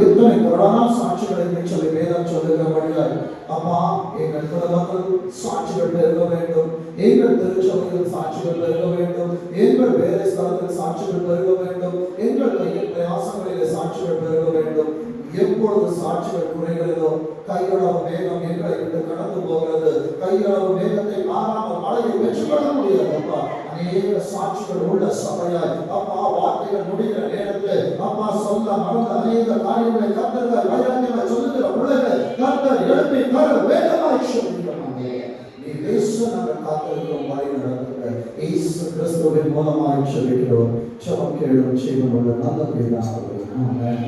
இத்தனை கொரோனா சாட்சிகள் என்று சொல்லி வேதம் சொல்லுகிறபடியால் அப்பா எங்கள் குடும்பங்கள் சாட்சிகள் பெருக வேண்டும், எங்கள் திருச்சபையில் சாட்சிகள் பெருக வேண்டும், எங்கள் வேலை ஸ்தலத்தில் சாட்சிகள் பெருக வேண்டும், எங்கள் கையில் பிரயாசங்களிலே சாட்சிகள் பெருக வேண்டும். எப்பொழுது சாட்சிகள் குறைகிறதோ கையளவு மேகம் எங்களை விட்டு கடந்து போகிறது. கையளவு மேகத்தை மாறாமல் மழையை பெற்றுக்கொள்ள முடியாது. அப்பா அநேக சாட்சிகள் உள்ள சபையாய் அப்பா வார்த்தைகள் முடிகிற நேரத்தில் அப்பா சொல்ல மறந்த அநேக காரியங்களை கர்த்தர்கள் வைராக்கியமாக சொல்லுகிற பிள்ளைகள் கர்த்தர் எழுப்பி தர வேண்டுமாய் சொல்லுகிறாங்க. நீ பேச நாங்கள் காத்திருக்கிறோம், வழி நடத்துகிற இயேசு கிறிஸ்துவின் மூலமாய் சொல்லுகிறோம். ஜெபம் கேளும் ஜீவன் உள்ள நல்ல பிதாவே. ஆமென்.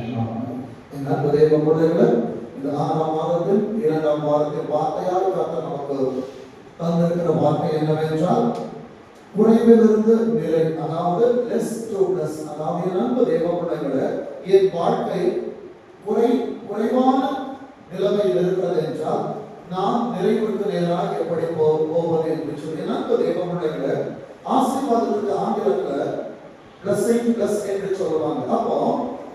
என் அன்பு தேவ பிள்ளைகளே, இந்த 6ஆம் மாதத்தில் 2ஆம் வாரத்தில் வார்த்தையால் கர்த்தர் நமக்கு தந்திருக்கிற வார்த்தை என்னவென்றால் குறைவிலிருந்து நிலை, அதாவது லெஸ் டு பிளஸ். அதாவது என் அன்பு தேவ பிள்ளைகளே, என் வாழ்க்கை குறைவான நிலைமையில் இருக்கிறது என்றால் நான் நிறைவுக்கு நேராக எப்படி போவது என்று சொல்லி என் அன்பு தேவ பிள்ளைகளே, ஆசீர்வாதத்துக்கு ஆங்கிலத்தில் பிளஸிங் பிளஸ் என்று சொல்லுவாங்க. அப்போ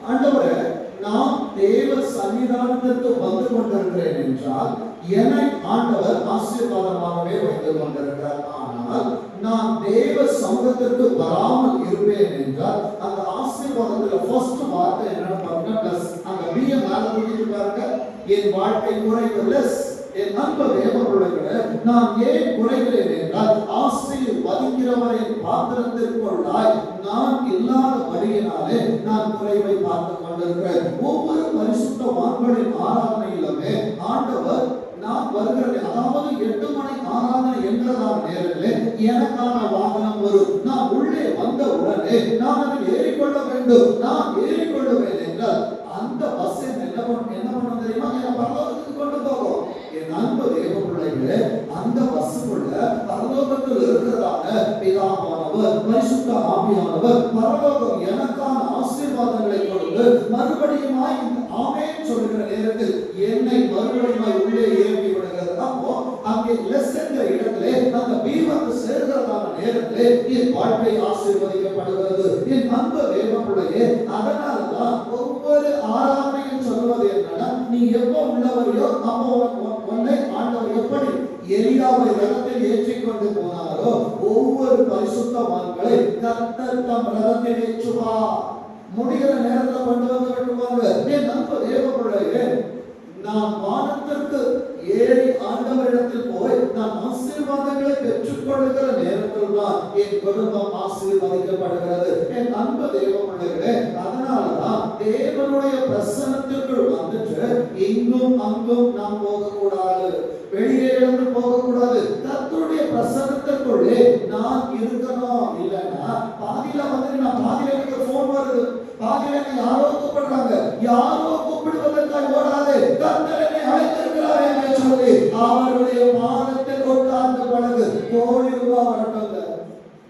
ஆண்டவரே நான் தேவ சன்னிதானத்திற்கு வந்து கொண்டிருக்கிறேன் என்றால் என்னை ஆண்டவர் ஆசீர்வாதமாகவே வைத்துக் கொண்டிருக்கிறார். ஆனால் நான் தேவ சமூகத்திற்கு வராமல் இருப்பேன் என்றால் அந்த ஆசீர்வாதத்துல ஃபர்ஸ்ட் வார்த்தை என்னன்னு பாருங்க, பிளஸ். அங்க பிய மேல தூக்கிட்டு பாருங்க, என் வாழ்க்கை குறைவு லெஸ். என் அன்பு தேவனுடைய நான் ஏன் குறைகிறேன் என்றால் ஆசீர்வதிக்கிறவரின் பாத்திரத்திற்குள்ளாய் நான் இல்லாத வழியினாலே நான் குறைவை பார்த்து கொண்டிருக்கிறேன். ஒவ்வொரு பரிசுத்தவான்களின் ஆராதனையிலுமே ஆண்டவர் நான் வருகிறேன், அதாவது 8 மணி ஆராதனை என்றதான நேரத்திலே எனக்கான வாகனம் வரும். நான் உள்ளே வந்த உடனே நான் அதில் ஏறிக்கொள்ள வேண்டும். நான் ஏறிக்கொள்ளுவேன் என்றால் அந்த பஸ் என்ன பண்ண தெரியுமா, என பரலோகத்துக்கு கொண்டு போகும். என் அன்பு தேவ பிள்ளைகளே, அந்த பஸ்ஸுக்குள்ள பரலோகத்தில் இருக்கிறதான பிதாவானவர் பரிசுத்த ஆவியானவர் பரலோகம் எனக்கான ஆசீர்வாதங்களை கொடுத்து மறுபடியும் ஆமென் சொல்லுகிற நேரத்தில் என்னை மறுபடியும் உள்ளே ஏற்றி விடுகிறது. அப்போ அங்கே லெஸ் என்ற இடத்திலே அந்த பீமத்து சேர்கிறதான நேரத்திலே என் வாழ்க்கை ஆசீர்வதிக்கப்படுகிறது. என் அன்பு தேவ பிள்ளையே, அதனாலதான் ஒவ்வொரு ஆராதனையும் சொல்வது என்னன்னா, நீ எப்போ உள்ளவரையோ அப்போ உன்னை ஆண்டவர் எப்படி எலியாவை ரதத்தில் ஏற்றிக்கொண்டு போனாரோ ஒவ்வொரு பரிசுத்தவான்களை கர்த்தர் தம் ரதத்தில் ஏற்றுவார். முடிகிற நேரத்தில் கொண்டு வந்து விட்டுவாங்க. என் அன்பு தேவ பிள்ளையே, நான் வானத்திற்கு ஏறி ஆண்டவரிடத்தில் போய் நான் ஆசீர்வாதங்களை பெற்றுக்கொள்கிற நேரத்தில் தான் என் குடும்பம் ஆசீர்வதிக்கப்படுகிறது. என் அன்பு தேவ பிள்ளைகளே, அதனாலதான் தேவனுடைய பிரசன்னத்திற்குள் வந்துட்டு இங்கும் அங்கும் நாம் போகக்கூடாது, வெளியே இருந்து போகக்கூடாது. கர்த்தருடைய பிரசன்னத்திற்குள்ளே நான் இருக்கணும். இல்லைன்னா பாதியில வந்து நான் பாதியில எனக்கு போன் வருது, பாதியில யாரோ கூப்பிடுறாங்க, யாரோ கூப்பிடுவதற்காக ஓடாது. கர்த்தர் என்னை அழைத்திருக்கிறார் என்று சொல்லி அவருடைய பாதத்தில் உட்கார்ந்து பழகு. கோடி ரூபாய் வரட்டும்,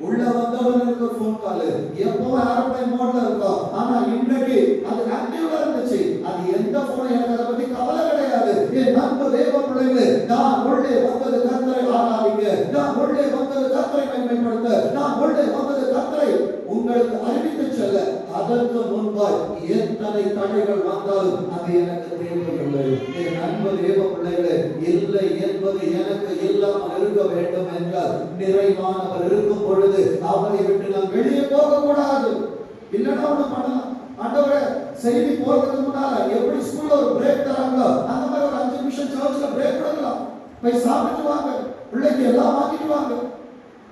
உள்ள வந்தவனுக்கு போன் கால் எப்போ ஏரோப்ளேன் மோட்ல இருக்கும். ஆனா இன்னைக்கு அது ஆக்டிவ்ல இருந்துச்சு. அது எந்த போன் எனக்கு அதை பத்தி கவலை கிடையாது. என் நண்பு தேவ பிள்ளைகளே, நான் உள்ளே வந்தது கர்த்தரை ஆராதிக்க, நான் உள்ளே வந்தது கர்த்தரை மேன்மைப்படுத்த, நான் உள்ளே வந்தது கர்த்தரை உங்களுக்கு அறிவித்து செல்ல. அதற்கு முன்பாய் எத்தனை தடைகள் வந்தாலும் அது எனக்கு தேவையில்லை. என் நண்பு தேவ பிள்ளைகளே, இல்லை என்பது எனக்கு இல்லாமல் இருக்க வேண்டும் என்றால் நிறைவானவர் இருக்கும் பொழுது அவரை விட்டு நாம் வெளியே போக கூடாது. இல்லைன்னா ஒண்ணு பண்ணலாம். ஆண்டவரே, செய்தி போறதுக்கு முன்னால எப்படி ஸ்கூல்ல ஒரு பிரேக் தராங்களோ அந்த மாதிரி ஒரு 5 நிமிஷம் சர்ச்ல பிரேக் கொடுக்கலாம். போய் சாப்பிட்டு வாங்க, பிள்ளைக்கு எல்லாம் வாங்கிட்டு வாங்க.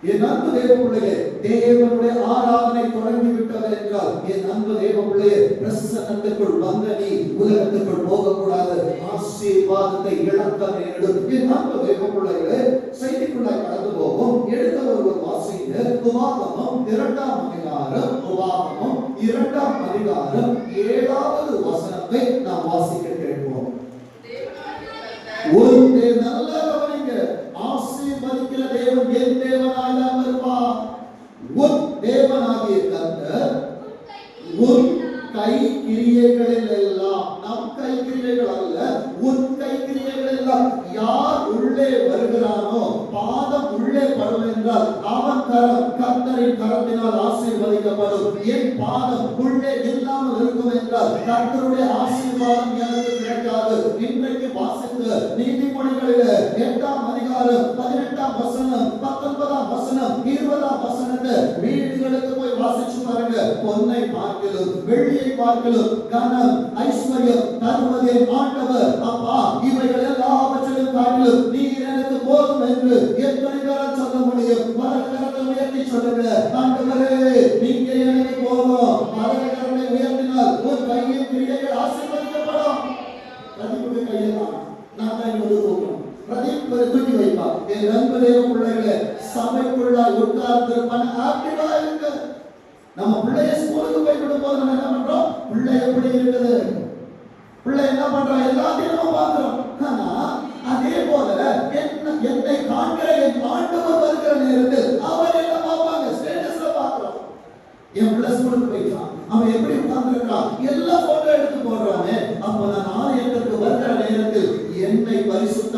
என் அன்பு தேவ பிள்ளையே, தேவனுடைய ஆராதனை தொடங்கி விட்டது என்றால் என் அன்பு தேவ பிள்ளையே, பிரசன்னத்திற்குள் வந்த நீ உலகத்திற்குள் போகக்கூடாது. ஆசீர்வாதத்தை இழக்க நேரிடும். என் அன்பு தேவ பிள்ளைகளே, செய்திக்குள்ளாய் கடந்து போகும். எடுத்த ஒருவர் வாசிங்க. உபாகமம் 2ஆம் அதிகாரம், உபாகமம் 2ஆம் அதிகாரம் 7வது வசனத்தை நாம் வாசிக்க கேட்போம். ஒரு நல்ல கவனிங்க, ஆசீர்வதிக்கிற தேவன் என் தேவனாய் இருப்பார். உன் தேவனாகிய கர்த்தர் உன் கை கிரியைகளில் எல்லாம், நம் கை கிரியைகள் அல்ல, உன் கை கிரியைகள் எல்லாம். யார் உள்ளே வருகிறானோ பாதம் உள்ளே படும் என்றால் அவன் கரம் கர்த்தரின் கரத்தினால் ஆசீர்வதிக்கப்படும். என் பாதம் உள்ளே இல்லாமல் இருக்கும் என்றால் கர்த்தருடைய ஆசீர்வாதம் வாசிங்க. நீதிமொழிகளிலே 8ஆம் அதிகாரம் 18ஆம் வசனம் 19ஆம் வசனம் 20ஆம் வசனத்தை வீடுகளுக்கு போய் வாசிச்சு பாருங்க. பொன்னை பார்க்கலும் வெள்ளியை பார்க்கலும் கனம் ஐஸ்வர்யம் தருவதே ஆண்டவர். அப்பா, இவைகள் எல்லாவற்றிலும் காட்டிலும் நீர் எனக்கு போதும் என்று எத்தனை பேரால் சொல்ல முடியும்? வலதுகரத்தை உயர்த்தி சொல்லுங்க, ஆண்டவரே நீங்க எனக்கு போதும். வலதுகரத்தை உயர்த்தினால் உன் கையின் கிரியைகள் ஆசீர்வதிக்கப்படும். பிரதீபுடைய கையெல்லாம் நான் கை தூக்கணும். பிரதீப் தூக்கி வைப்பா. என் நண்பரே பிள்ளைகளே, சபைக்குள்ளாய் உட்கார்ந்திருப்பான ஆக்டிவா இருக்கு. நம்ம பிள்ளைய ஸ்கூலுக்கு போய் விடும் போது நம்ம என்ன பண்றோம்? பிள்ளை எப்படி இருக்குது, பிள்ளை என்ன பண்றோம், எல்லாத்தையும் நம்ம பார்க்கிறோம். ஆனா அதே போல என்னை காண்கிற என் ஆண்டவர் வருகிற நேரத்தில் அவர் என்ன பார்ப்பாங்க? ஸ்டேட்டஸ்ல பார்க்கிறோம். என் பிள்ளை ஸ்கூலுக்கு போயிட்டான், அவன் எப்படி உட்கார்ந்திருக்கான், எல்லா போட்டோ எடுத்து போடுறானே. அப்ப நான் ஆலயத்திற்கு வருகிற நேரத்தில் என்னை பரிசுத்த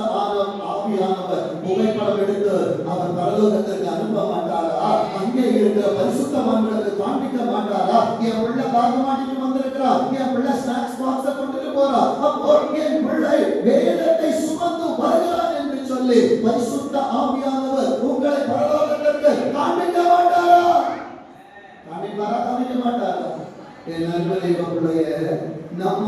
ஆவியானவர் புகைப்படம் எடுத்து அவர் பரலோகத்திற்கு அனுப்ப மாட்டாரா? அங்கே இருக்கிற பரிசுத்தவான்களுக்கு காண்பிக்க மாட்டாரா? என் பிள்ளை பாகமாட்டிக்கு வந்திருக்கிறா, என் பிள்ளை ஸ்நாக்ஸ் பாக்ஸை கொண்டுட்டு போறா, அப்போ என் பிள்ளை வேதத்தை சுமந்து வருகிறான் என்று சொல்லி பரிசுத்த ஆவியானவர் உங்களை பரலோகத்திற்கு காண்பிக்க மாட்டாரா? காண்பிக்க மாட்டாரா? என் நண்பரை நம்ம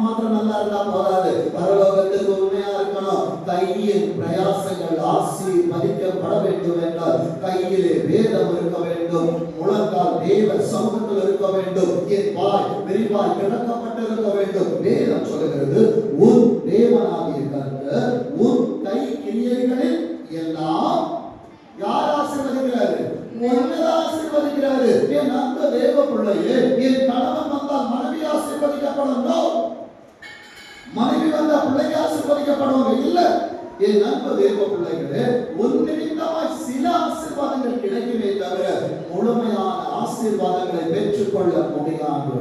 மாத்திரம் நல்லா இருந்தா போதாது, பரலோகத்துக்கு உண்மையா இருக்கணும். கையின் பிரயாசங்கள் ஆசீர்வதிக்கப்பட வேண்டும் என்றால் கையிலே வேதம் இருக்க வேண்டும், முழங்கால் தேவ சமூகத்தில் இருக்க வேண்டும், என் வாய் விரிவாய் கிடக்கப்பட்டிருக்க வேண்டும். வேதம் சொல்லுகிறது, உன் தேவனாகிய கர்த்தர் உன் கை கிரியைகளில் எல்லாம் யார் ஆசீர்வதிக்கிறாரு? ஆசீர்வதிக்கிறாரு. என் அந்த தேவ பிள்ளையே, என் கணவன் வந்தால் மனைவி ஆசீர்வதிக்கப்படணும், மனைவி வந்தால் பிள்ளைக்கு ஆசீர்வதிக்கப்படணும் இல்ல. என் அன்பு தேவ பிள்ளைகளே, ஒரு நிமித்தமாய் சில ஆசீர்வாதங்கள் கிடைக்குமே தவிர முழுமையான ஆசீர்வாதங்களை பெற்றுக்கொள்ள முடியாது.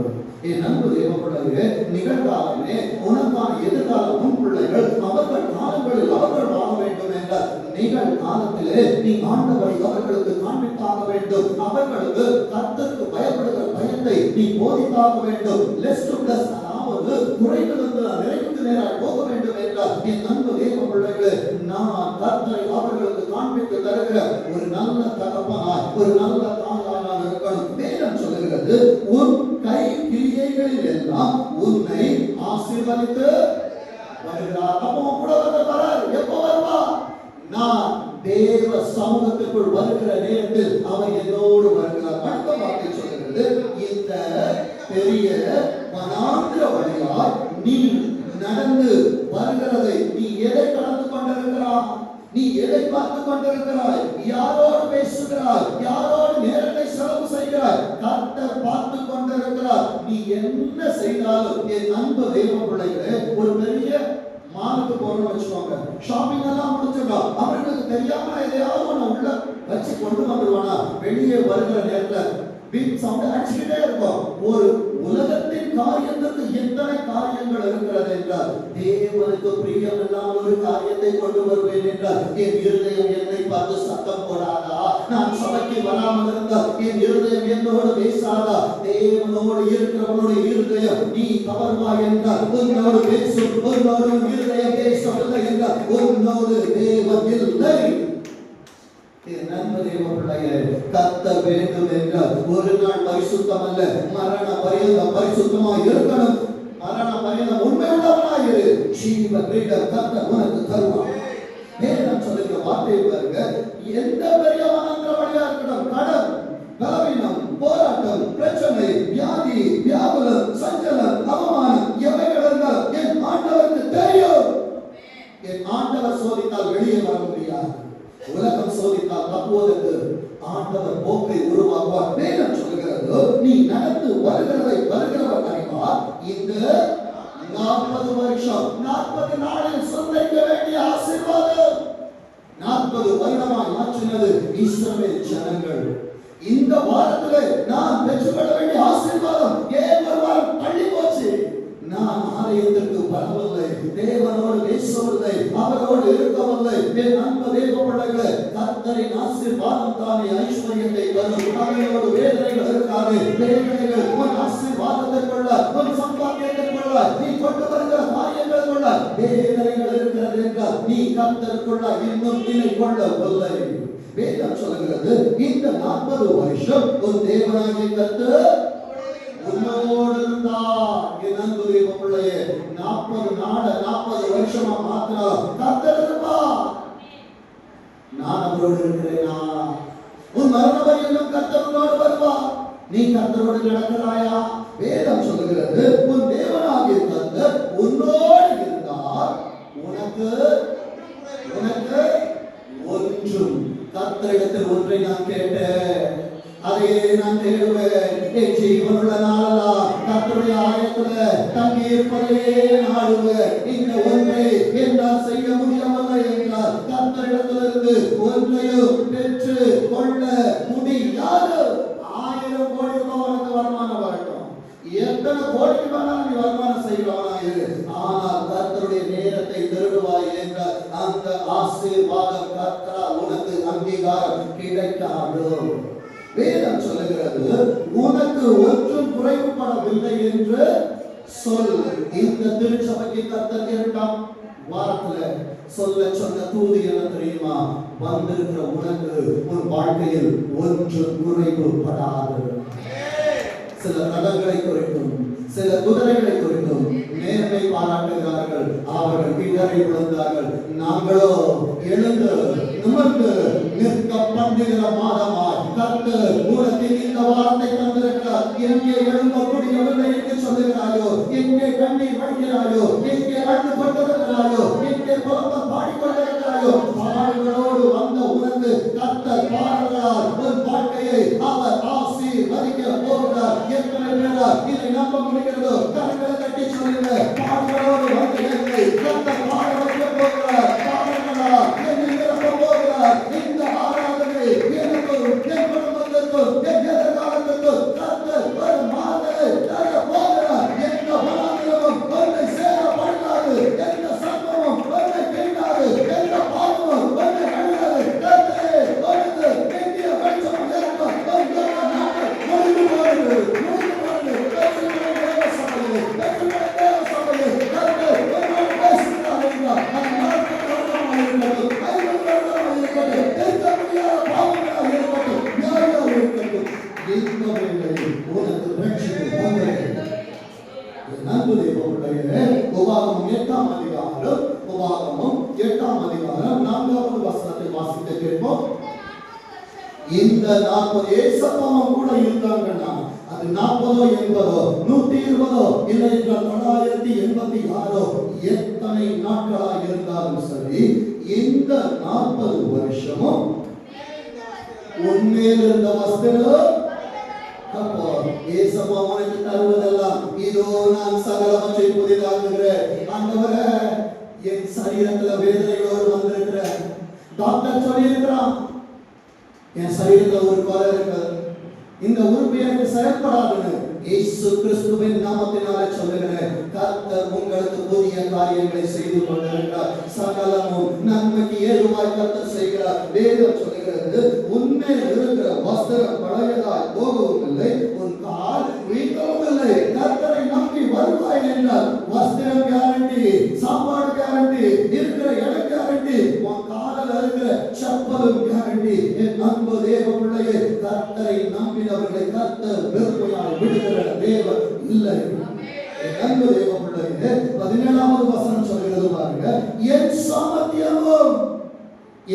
என் அன்பு தேவ பிள்ளைகளே, நிகழ்காலமே உனக்கான எதிர்காலம் உன் பிள்ளைகள் அவர்கள் காலங்களில் அவர்கள் வாழ வேண்டும் என்றால் நிகழ்காலத்திலே நீ ஆண்டவரை அவர்களுக்கு காண்பித்தாக வேண்டும். அவர்களுக்கு கர்த்தருக்கு பயப்படுகிற பயத்தை நீ போதித்தாக வேண்டும். லெஸ் டு பிளஸ், அதாவது குறைவிலிருந்து நிறைவுக்கு நேராக போக வேண்டும் என்றால் என் அன்பு தேவ பிள்ளைகளே, நான் கர்த்தரை அவர்களுக்கு காண்பித்து தருகிற ஒரு நல்ல தகப்பனாய் ஒரு நல்ல தாயாய் நான் இருக்கணும். வேதம் சொல்லுகிறது, உன் கை கிரியைகளில் எல்லாம் உன்னை ஆசீர்வதித்து வருகிறார். அப்போ கூட வராரு. எப்போ வருவா? நான் தேவ சமூகத்துக்குள் வருகிற நேரத்தில் அவர் என்னோடு வருகிறார். அடுத்த வார்த்தை சொல்லுகிறது, இந்த பெரிய வனாந்திர வழியாய் நீ நடந்து வருகிறதை நீ எதை கடந்து கொண்டிருக்கிறாய்? நீ எதை பார்த்து கொண்டிருக்கிறாய்? யாரோடு பேசுகிறாய்? யாரோடு நேரத்தை செலவு செய்கிறாய்? கர்த்தர் பார்த்து கொண்டிருக்கிறார். நீ என்ன செய்தாலும் என் அன்பு தேவ பிள்ளைகளே, ஒரு பெரிய மாலுக்கு போறோம்னு வச்சுக்கோங்க, ஷாப்பிங் எல்லாம் முடிச்சிடலாம். அவர்களுக்கு தெரியாம எதையாவது ஒண்ணு உள்ள வச்சு கொண்டு வந்துருவானா, வெளியே வருகிற நேரத்துல பீப் சவுண்ட் அடிச்சுக்கிட்டே இருக்கும். ஒரு உலகத்தின் காரியத்துக்கு எத்தனை காரியங்கள் இருக்கிறது என்றால் தேவனுக்கு பிரியம் இல்லாம ஒரு காரியத்தை கொண்டு வருவேன் என்றால் என் இருதயம் என்னை பார்த்து சத்தம் போடாதா? நான் சபைக்கு வராமல் இருந்தால் என் இருதயம் என்னோடு பேசாதா? தேவனோடு இருக்கிறவனுடைய இருதயம் நீ கவர்வாய் என்றால் உன்னோடு பேசும். உன்னோடு இருதயம் பேசவில்லை என்றால் உன்னோடு தேவன் இல்லை. கத்த வேண்டும் என்றால் ஒரு நாள் பரிசுத்தம் அல்ல, மரண பரியந்தம் பரிசுத்தமாய் இருக்கணும். மரண பரியந்தம் உண்மை உள்ளவனாயிரு. ஜீவ கிரீடம் கர்த்தர் உனக்கு தருவார். வேதம் சொல்லுகிற வார்த்தை பாருங்க, எந்த பெரிய வனாந்திரவழியா இருக்கட்டும், கடன், பலவீனம், போராட்டம், பிரச்சனை, வியாதி, வியாகுலம், சஞ்சலம், அவமானம் எவைகள் இருந்தால் என் ஆண்டவருக்கு தெரியும். என் ஆண்டவர் சோதித்தால் வெளியே வர முடியாது. உலகம் சோதித்தால் தப்புவதற்கு ஆண்டவர் போக்கை உருவாக்குவார். வேதம் சொல்லுகிறது, நீ நடந்து வருகிறவர் அறிவார். இந்த 40 வருஷம் 40 நாளில் சொந்தக்க வேண்டிய ஆசீர்வாதம் 40 வருடமாய் மாற்றினது இஸ்ரவேல் ஜனங்கள். இந்த வாரத்திலே நான் பெற்றுக்கொள்ள வேண்டிய ஆசீர்வாதம் ஏன் ஒரு வாரம் தள்ளி போச்சு? நான் ஆலயத்திற்கு வரவில்லை, தேவனோடு பேசவில்லை, அவரோடு இருக்கவில்லை. என் அன்பு தேவ பிள்ளைகளே, கர்த்தரின் ஆசீர்வாதம் தானே ஐஸ்வர்யத்தை தரும். அவரோடு வேதனைகள் இருக்காது. வேதனைகள் உன் ஆசீர்வாதத்தை கொள்ள, உன் சம்பாத்தியத்தை கொள்ள, நீ கொண்டு வருகிற காரியங்களை கொள்ள வேதனைகள் இருக்கிறது என்றால் நீ கர்த்தருக்குள்ள இன்னும் நிலை கொள்ளவில்லை. வேதம் சொல்கிறது இந்த 40 வருஷம் உன் தேவனாகிய கர்த்தர் உன்னோடு இருந்தார். என் அன்பு தேவ பிள்ளையே, 40 வருஷமா மாத்தினா கர்த்தர் இருப்பார். நான் அவரோடு இருக்கிறேனா? உன் மரண வரையிலும் கர்த்தர் உன்னோடு வருவார். நீ கர்த்தரோடு நடக்கிறாயா? வேதம் சொல்லுகிறது உன் தேவனாகிய கர்த்தர் உன்னோடு இருந்தார். உனக்கு ஒன்றும் கர்த்தரிடத்தில் ஒன்றை நான் கேட்டேன், அதையே நான் தேடுவேன். என் ஜீவனுள்ள நாளெல்லாம் கர்த்தருடைய ஆலயத்துல தங்கி இருப்பதையே நாடுவேன். இந்த ஒன்றை என்னால் செய்ய முடியவில்லை என்றால் கர்த்தரிடத்திலிருந்து ஒன்றையும் பெற்று கொள்ள முடியாது. 1000 கோடி ரூபாய் வருமானம் வரட்டும், எத்தனை கோடிக்கு வேணாலும் நீ வருமானம் செய்கிறவனாயிரு, ஆனால் கர்த்தருடைய நேரத்தை திருடுவாய் என்றால் அந்த ஆசீர்வாதம் கர்த்தரால் உனக்கு அங்கீகாரம் கிடைக்காது. வேதம் சொல்லுகிறது உனக்கு ஒன்றும் குறைவுபடவில்லை என்று சொல். இந்த திருச்சபைக்கு கர்த்தர் 2ஆம் வாரத்துல சொல்ல சொன்ன தூது என்ன தெரியுமா? வந்திருக்கிற உனக்கு உன் வாழ்க்கையில் ஒன்றும் குறைவுபடாது. சில ரதங்களை குறித்தும் சில குதிரைகளை குறித்தும் நேர்மை பாராட்டுகிறார்கள். அவர்கள் இடரை விழுந்தார்கள். நாங்களோ எழுந்து நிமிர்ந்து நிற்க பண்ணுகிற மாதமாய் கர்த்தர் உனக்கு இந்த வார்த்தை தந்திருக்கிறார். எங்கே எழும்ப முடியவில்லை என்று சொல்லுகிறாயோ, எங்கே கண்ணீர் வடிக்கிறாயோ, எங்கே அழுது கொண்டிருக்கிறாயோ, எங்கே குழப்பம் பாடிக்கொண்டிருக்கிறாயோ, பாடல்களோடு வந்த உனக்கு கர்த்தர் பாடல்களால் உன் வாழ்க்கையை அவர் ஆசீர்வதிக்க போகிறார். எத்தனை பேரால் இதை நம்ப முடிகிறதோ கரங்களை தட்டி சொல்லுங்க. பாடல்களோடு வந்து என்னை கர்த்தர் பாட வைக்க போகிறார். பாடல்களால் என்னை நிரப்ப போகிறார். இந்த ஆராதனை எனக்கும் என் குடும்பத்திற்கும் என் எதிர்காலத்திற்கும் கர்த்தர் ஒரு மாதிரி தர போகிறார். எந்த மனதிலும் ஒன்றை சேரப்படாது, எந்த சம்பவம் ஒன்றை கிடையாது, எந்த பாவமும் ஒன்றை அழியாது. கர்த்தரே ஒன்று வேண்டிய வெளிச்சம் இருக்கும். முடிந்து போகிறது. உபாகமம் 8ஆம் அதிகாரம் 4வது வசனத்தை வாசிக்க கேட்போம். இந்த 40 ஏசப்பாவும் கூட இருந்தாங்கன்னா அது 40 80 120 இல்லை என்றால் 986 எத்தனை நாட்களா இருந்தாலும் சரி, இந்த 40 வருஷமும் உண்மையில் இருந்த வஸ்திரம் அப்போ ஏசப்பா உனக்கு தருவதெல்லாம் இதோ நான் சகலவற்றை புதிதாக்குகிறேன். ஆண்டவரே, என் சரீரத்துல வேதனையோடு வந்திருக்கிறேன். டாக்டர் சொல்லியிருக்கிறான் என் சரீரத்துல ஒரு குறை இருக்கு, இந்த உறுப்பு எனக்கு செயல்படாதுன்னு. இயேசு கிறிஸ்துவின் நாமத்தினாலே சொல்லுகிறேன், கர்த்தர் உங்களுக்கு புதிய காரியங்களை செய்து கொண்டிருக்கிறார். சகலமும் நன்மைக்கு ஏதுவாய் கர்த்தர் செய்கிறார். வேதம் சொல்லுகிறது உன்மேல் இருக்கிற வஸ்திரம் பழையதாய் போகவும் இல்லை, உன் கால் வீக்கவும் இல்லை. கர்த்தரை நம்பி வருவாய் என்றால் வஸ்திரம் கேரண்டி, சாப்பாடு கேரண்டி, இருக்கிற இடம் கேரண்டி, உன் காலில் இருக்கிற செப்பலும் கேரண்டி. என் அன்பு தேவ பிள்ளையே, கர்த்தரை நம்பினவர்களை கர்த்தர் வெறுமையாய் விடுகிற தேவன் இல்லை. என் அன்பு தேவ பிள்ளையே, 17வது வசனம் சொல்கிறது பாருங்க, என் சாமர்த்தியமும்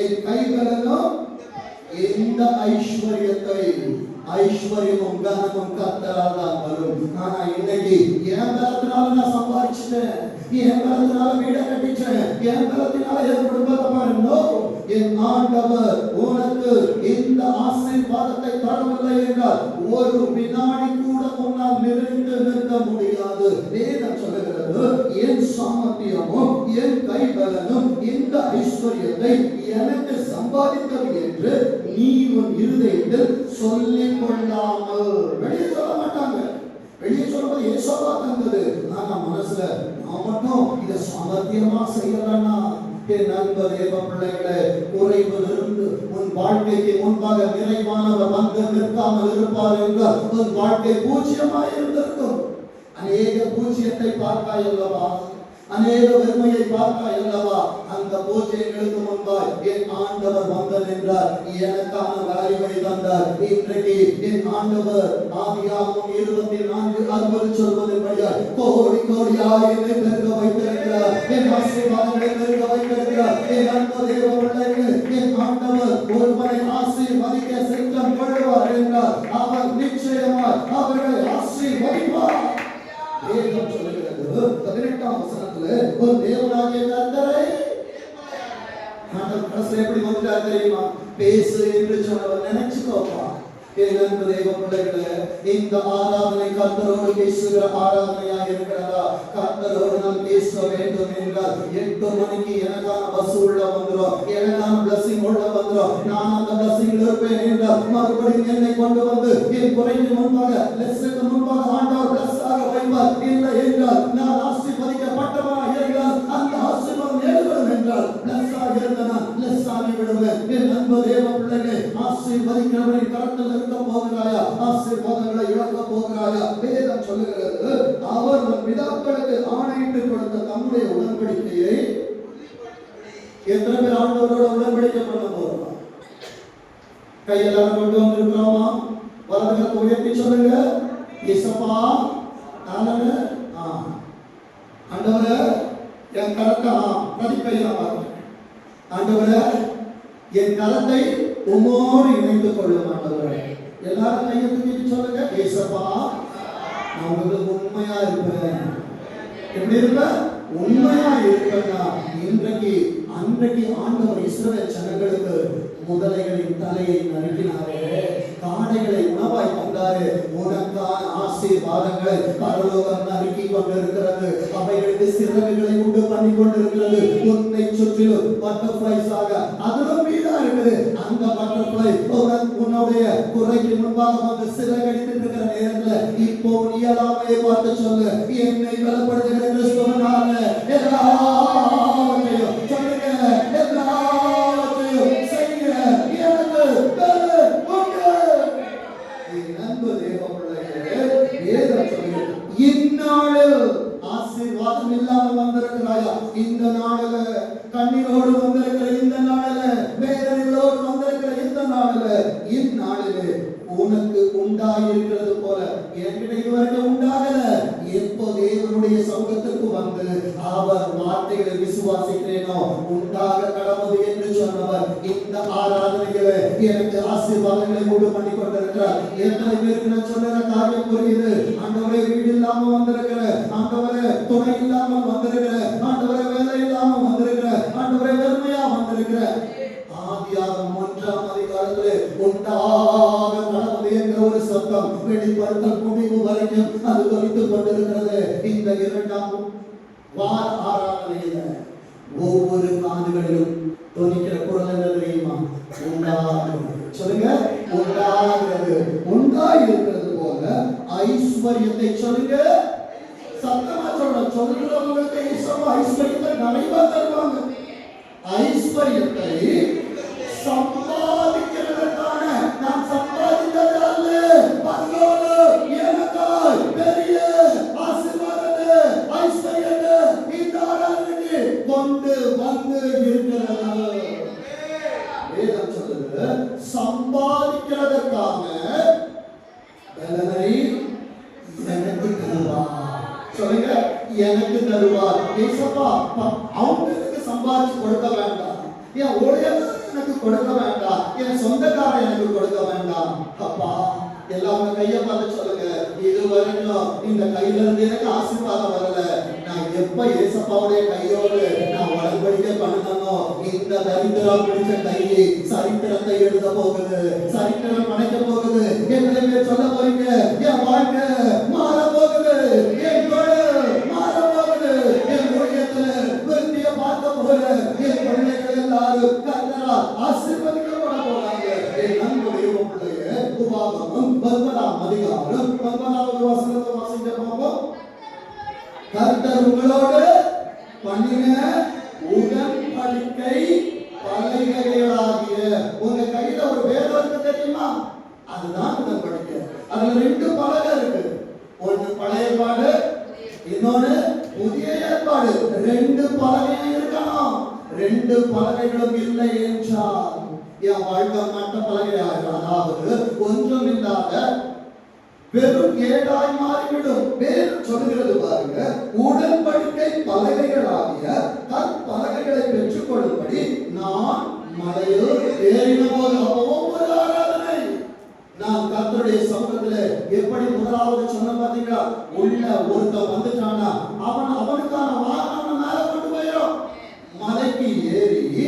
என் கைகளும் இந்த ஐஸ்வர்யமும் கனமும் கர்த்தரால் தான் வரும். ஆனா இன்னைக்கு என் பலத்தினால நான் சம்பாதிச்சிட்டேன், என் பலத்தினால வீட கட்டிச்சேன், என் பலத்தினால என் குடும்பத்தை பாருங்க. என் ஆண்டவர் உனக்கு இந்த ஆசீர்வாதத்தை தரவில்லை என்றால் ஒரு வினாடி கூட உன்னால் நிறைந்து நிற்க முடியாது. வேதம் சொல்லுகிறது என் சாமர்த்தியமும் என் கைபலனும் இந்த ஐஸ்வர்யத்தை எனக்கு சம்பாதித்தது என்று நீ உன் இருதயத்தில் சொல்லிக் கொள்ளாமல். வெளியே சொல்ல மாட்டாங்க, வெளியே சொல்லும்போது ஏசப்பா தந்தது. ஆனா மனசுல நான் மட்டும் இதை சாமர்த்தியமா செய்யலன்னா என் நண்பர் தேவ பிள்ளைகளே, குறைவிலிருந்து உன் வாழ்க்கைக்கு முன்பாக நிறைவானவர் வந்து நிற்காமல் இருப்பார் என்றால் உன் வாழ்க்கை பூஜ்யமாய் இருந்திருக்கும். அநேக பூஜ்யத்தை பார்த்தாய் அல்லவா, அநேக வெறுமையை பார்த்தாய் அல்லவா? அந்த பூஜைகளுக்கு முன்பாய் என் ஆண்டவர் வந்தன் என்றார். எனக்கான வேலையை தந்தார். இன்றைக்கு என் ஆண்டவர் ஆதியாகமம் 24:60 சொல்வதன்படியாய் கோடி கோடியாய் என்னை பெருக வைத்திருக்கிறார். என் ஆசீர்வாதங்களை பெருக வைத்திருக்கிறார். என் அன்பு தேவ பிள்ளைக்கு என் ஆண்டவர் ஒருவரை ஆசீர்வதிக்க சித்தம் கொள்வார் என்றார். அவர் நிச்சயமாய் அவர்களை ஆசீர்வதிப்பார். வேதம் சொல்லுகிறது 18ஆம் வசனத்துல ஒரு தேவனாகிய கர்த்தரை எப்படி வந்துட்டார் தெரியுமா? பேசு என்று சொன்னவர். நினைச்சுக்கோப்பா, என் தேவ பிள்ளைகளே, இந்த ஆராதனை கர்த்தரோடு பேசுகிற ஆராதனையாக இருக்கிறதா? கர்த்தரோடு நாம் பேச வேண்டும் என்றால் 8 மணிக்கு எனக்கான பஸ் உள்ள வந்துடும், எனக்கான பிளஸிங் உள்ள வந்துடும். நான் அந்த பிளஸிங் இருப்பேன் என்றால் மறுபடியும் என்னை கொண்டு வந்து என் குறைக்கு முன்பாக லெஸ்ஸுக்கு முன்பாக ஆண்டவர் பிளஸ் ஆக வைப்பார். இல்லை என்றால் நான் ஆசீர்வதிக்கப்பட்டவனா என்றால் அந்த ஆசீர்வாதம் ஏற்படும் என்றால் பிளஸ் ஆக இருந்தனா லெஸ் ஆகி விடுவேன். என் அன்பு தேவ பிள்ளைகளே, ஆசீர்வதிக்கிறவரின் கரத்தில் இருக்க போகிறாயா? ஆசீர்வாதங்களை இழக்க போகிறாயா? வேதம் சொல்லுகிறது, அவர் பிதாக்களுக்கு ஆணையிட்டு கொடுத்த தம்முடைய உடன்படிக்கையை எத்தனை பேர் ஆண்டவரோட உடன்படிக்கை பண்ண போறோம்? கையெல்லாம் கொண்டு வந்திருக்கிறோமா? வலதுகளை உயர்த்தி சொல்லுங்க. இயேசப்பா, ஆண்டவரே என் கரத்தை ஆண்டவரே என் கரத்தை உமோடு இணைத்துக் கொள்ளும். ஆண்டவரே எல்லாரும் கையை தூக்கி சொல்லுங்க. இயேசப்பா, நான் உங்களுக்கு உண்மையா இருப்பேன். எப்படி இருப்பேன்? உண்மையா இருப்பேன்னா இன்றைக்கு அன்றைக்கு ஆண்டவர் இஸ்ரவேல் ஜனங்களுக்கு முதலைகளின் தலையை நறுக்கினாரே, காடைகளை உணவாய் தந்தாரு. உனக்கான ஆசீர்வாதங்களை பரலோகம் நறுக்கி கொண்டிருக்கிறது. அவைகளுக்கு சிறகுகளை உண்டு பண்ணி கொண்டிருக்கிறது. உன்னை சுற்றிலும் பட்டர்ஃபிளைஸாக அதிலும் மீதா இருக்குது. அந்த பட்டர்ஃபிளை உன்னுடைய குறைக்கு முன்பாக வந்து சிறகடித்து இருக்கிற நேரத்தில் இப்போ இயலாமையை பார்த்து சொல்லு. என்னை பலப்படுத்துகிற கிறிஸ்துவனால எல்லாவற்றையும் சொல்லுங்க, எல்லாவற்றையும் செய்ய எனக்கு பலன் உண்டு. அன்பு தேவ பிள்ளைகளே, வேதம் சொல்லுகிறது, இந்நாளில் ஆசீர்வாதம் இல்லாம வந்திருக்கிறாயா? இந்த நாளில கண்ணீரோடு வந்திருக்கிற இந்த நாளில வேதனைகளோடு வந்திருக்கிற இந்த நாளில இந்நாளிலே உனக்கு உண்டாயிருக்கிறது போல என்கிட்ட இதுவரைக்கும் உண்டாகல. எப்போ தேவனுடைய சமூகத்திற்கு வந்து அவர் வார்த்தைகளை விசுவாசிக்கிறேனோ உண்டாக கடவுது என்று சொன்னவர் இந்த ஆராதனைகளை எனக்கு ஆசீர்வாதங்களை உண்டு பண்ணி கொண்டிருக்கிறார். எத்தனை பேருக்கு நான் சொல்லுற காரியம் புரியுது? ஆண்டவரே, வீடு இல்லாம வந்திருக்கிற, ஆண்டவரே துணை இல்லாமல் வந்திருக்கிற, ஆண்டவரே வேலை இல்லாம வந்திருக்கிற, ஆண்டவரே வெறுமையா வந்திருக்கிற, ஆதியாகமம் 1ஆம் அதிகாரத்திலே உண்டாக கடவுது என்ற ஒரு சத்தம் வெளிப்படுத்த முடிவு வரைக்கும் அது தொனித்துக் கொண்டிருக்கிறது. இந்த 2ஆம் வார ஆராதனையில ஒவ்வொரு காதுகளிலும் தொனிக்கிற குரல் என்ன தெரியுமா? உண்டாகிறது. சொல்லுங்க, உண்டாகிறது. உண்டாயிருக்கிறது போல ஐஸ்வர்யத்தை சொல்லுங்க, சத்தமா சொல்லணும். சொல்லுறவங்களுக்கு ஐஸ்வர்யத்தை நிறைவா தருவாங்க. ஐஸ்வர்யத்தை சம்பாதிக்கிறதற்கான நான் சம்பாதித்தது அல்ல, பரலோக எனக்காய் பெரிய ஆசீர்வாதத்தை ஐஸ்வர்யத்தை இந்த ஆராதனைக்கு கொண்டு வந்து இருக்கிறது. வேதம் சொல்லுது, சம்பாதிக்கிறதற்கான பலனை எனக்கு தருவார். சொல்லுங்க, எனக்கு தருவார். ஏசப்பா, அவங்களுக்கு சம்பாதிச்சு கொடுக்க வேண்டாம், என் ஊழியர் எனக்கு கொடுக்க வேண்டாம், என் சொந்தக்காரன் எனக்கு கொடுக்க வேண்டாம். அப்பா, எல்லாமே கையை பார்த்து சொல்லுங்க, இதுவரைக்கும் இந்த கையில இருந்து எனக்கு ஆசீர்வாதம் வரல. நான் எப்ப ஏசப்பாவுடைய கையோடு நான் உடன்படிக்கை பண்ணனோ இந்த தரித்திரம் பிடிச்ச கையை சரித்திரத்தை எழுத போகுது, சரித்திரம் படைக்க போகுது. எங்களை சொல்ல போறீங்க, என் வாழ்க்கை மாற போகுது, என் தொழில் மாற போகுது, என் ஊழியத்துல விருத்திய பார்க்க போகுது, என் பிள்ளைகள் எல்லாரும் கர்த்தரால் ஆசீர்வதிக்கப்பட போறாங்க. என் அன்புடைய பிள்ளைய உபாகமம் 9ஆம் அதிகாரம் 9வது வசனத்தை வாசிக்க பார்ப்போம். கர்த்தர் உங்களோடு பண்ணின உடன்படிக்கை பலகைகளாகிய, உங்க கையில ஒரு வேதம் இருக்கு தெரியுமா? அதுதான் உடன்படிக்கை. அதுல 2 பலகை இருக்கு. ஒன்று பழைய ஏற்பாடு, இன்னொன்னு புதிய ஏற்பாடு. ஏற்பாடு 2 பலகை இருக்கணும். 2 பலகைகளும் இல்லை என்றால் என் வாழ்க்கை மட்ட பலகையாக, அதாவது ஒன்றும் இல்லாத வெறும் ஏடாய் மாறிவிடும். வேறு சொல்லுகிறது பாருங்க, உடன்படிக்கை பலகைகளாகிய கற்பலகைகளை பெற்றுக் கொள்ளும்படி நான் மலையில் ஏறின போது ஒவ்வொரு ஆராதனை நான் கர்த்தருடைய சமூகத்துல எப்படி முதலாவது சொன்ன பாத்தீங்களா, உள்ள ஒருத்த வந்துட்டானா அவனுக்கான வாகனம் மேல கொண்டு போயிடும். மலைக்கு ஏறி